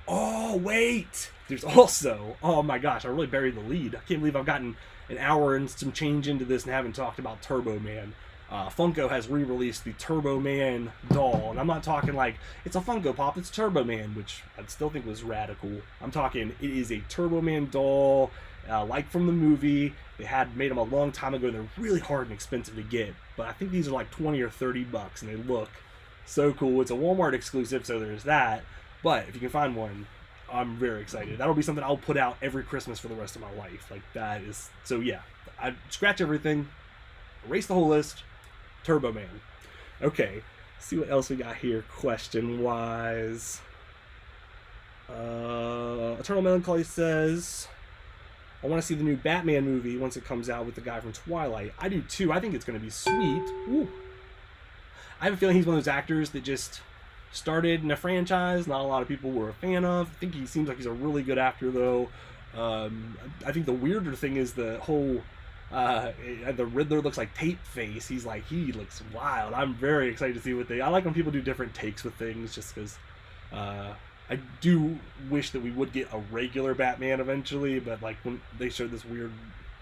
Oh, wait! There's also, oh my gosh, I really buried the lead. I can't believe I've gotten an hour and some change into this and haven't talked about Turbo Man. Funko has re-released the Turbo Man doll. And I'm not talking like, it's a Funko Pop, it's Turbo Man, which I still think was radical. I'm talking, it is a Turbo Man doll, like from the movie. They had made them a long time ago. They're really hard and expensive to get, but I think these are like 20 or 30 bucks, and they look so cool. It's a Walmart exclusive, so there's that. But if you can find one, I'm very excited. That'll be something I'll put out every Christmas for the rest of my life. Like that is, so yeah. I scratch everything, erase the whole list, Turbo Man. Okay, see what else we got here question-wise. Eternal Melancholy says, I want to see the new Batman movie once it comes out with the guy from Twilight. I do too. I think it's going to be sweet. Woo. I have a feeling he's one of those actors that just started in a franchise not a lot of people were a fan of. I think he seems like he's a really good actor, though. I think the weirder thing is the whole the Riddler looks like tape face. He looks wild. I'm very excited to see what I like when people do different takes with things, just because I do wish that we would get a regular Batman eventually, but like when they showed this weird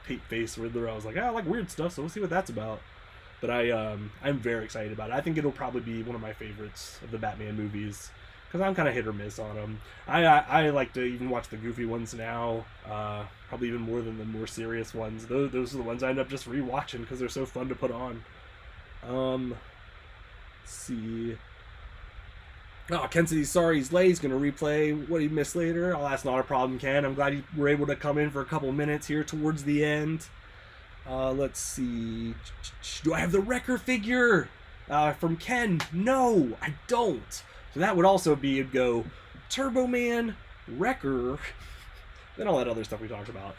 tape face Riddler, I was like, I like weird stuff, so we'll see what that's about. But I'm very excited about it. I think it'll probably be one of my favorites of the Batman movies, because I'm kind of hit or miss on them. I like to even watch the goofy ones now, probably even more than the more serious ones. Those are the ones I end up just rewatching because they're so fun to put on. Let's see. Oh, Ken said he's sorry he's late. He's going to replay what he missed later. Oh, that's not a problem, Ken. I'm glad you were able to come in for a couple minutes here towards the end. Let's see. Do I have the Wrecker figure from Ken? No, I don't. So that would also be, it'd go Turbo Man, Wrecker, then all that other stuff we talked about.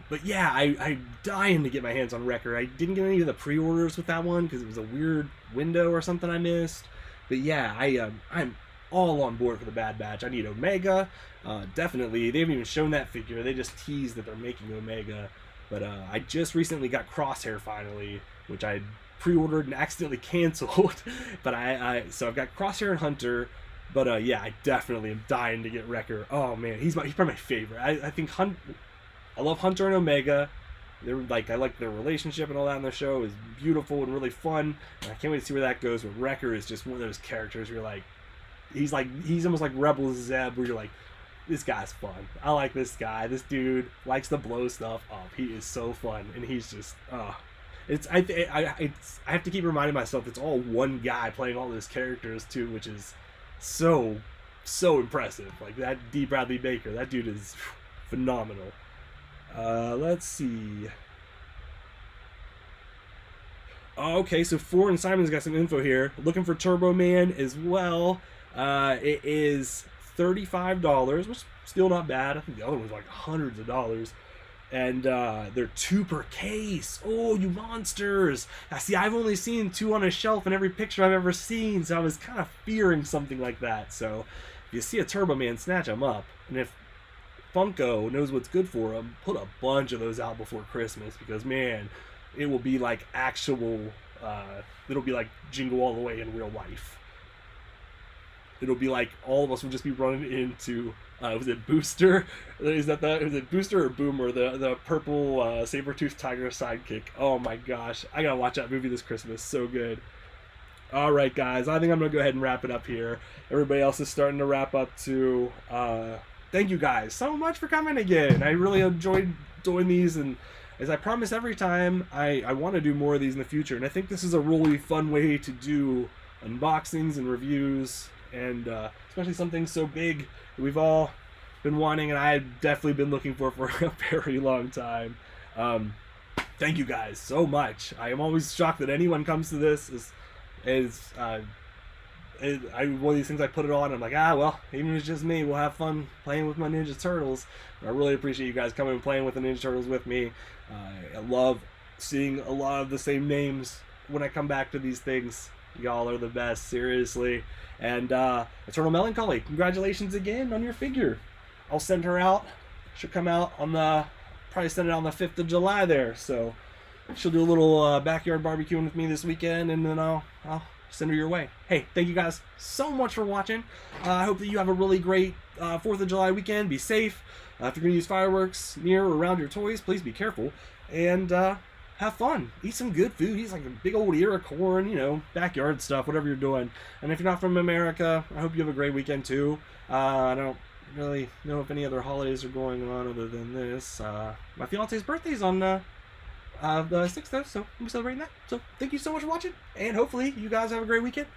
But yeah, I'm dying to get my hands on Wrecker. I didn't get any of the pre-orders with that one because it was a weird window or something I missed. But yeah, I'm all on board for the Bad Batch. I need Omega, definitely. They haven't even shown that figure. They just teased that they're making Omega. But I just recently got Crosshair finally, which I pre-ordered and accidentally canceled. But so I've got Crosshair and Hunter. But yeah, I definitely am dying to get Wrecker. Oh man, he's probably my favorite. I think I love Hunter and Omega. They're like, I like their relationship and all that in the show is beautiful and really fun. And I can't wait to see where that goes. But Wrecker is just one of those characters where you're like, he's almost like Rebel Zeb, where you're like, this guy's fun. I like this guy. This dude likes to blow stuff up. He is so fun, and he's just I have to keep reminding myself it's all one guy playing all those characters too, which is so impressive. Like that D. Bradley Baker, that dude is phenomenal. Let's see. Okay, so Four and Simon's got some info here. Looking for Turbo Man as well. It is $35, which is still not bad. I think the other one's like hundreds of dollars. and they're 2 per case. Oh, you monsters! Now, see, I've only seen 2 on a shelf in every picture I've ever seen, so I was kind of fearing something like that. So if you see a Turbo Man, snatch them up. And if Funko knows what's good for them, put a bunch of those out before Christmas, because man, it will be like actual, it'll be like Jingle All the Way in real life. It'll be like all of us will just be running into, was it Booster? Is it Booster or Boomer, the purple saber-toothed tiger sidekick? Oh my gosh, I gotta watch that movie this Christmas, so good. Alright guys, I think I'm gonna go ahead and wrap it up here. Everybody else is starting to wrap up too. Thank you guys so much for coming again. I really enjoyed doing these, and as I promise every time, I want to do more of these in the future, and I think this is a really fun way to do unboxings and reviews, and especially something so big that we've all been wanting, and I've definitely been looking for a very long time. Thank you guys so much. I am always shocked that anyone comes to this one of these things I put it on, I'm like, well, even if it's just me, we'll have fun playing with my Ninja Turtles. I really appreciate you guys coming and playing with the Ninja Turtles with me. I love seeing a lot of the same names when I come back to these things. Y'all are the best, seriously. And Eternal Melancholy, congratulations again on your figure. I'll send her out. She'll come out on probably send it on the 5th of July there. So she'll do a little backyard barbecuing with me this weekend, and then I'll send her your way. Hey, thank you guys so much for watching. I hope that you have a really great 4th of July weekend. Be safe. If you're going to use fireworks near or around your toys, please be careful. And have fun. Eat some good food. Eat like a big old ear of corn, backyard stuff, whatever you're doing. And if you're not from America, I hope you have a great weekend too. I don't really know if any other holidays are going on other than this. My fiance's birthday's on the 6th though, so we'll be celebrating that. So thank you so much for watching, and hopefully you guys have a great weekend.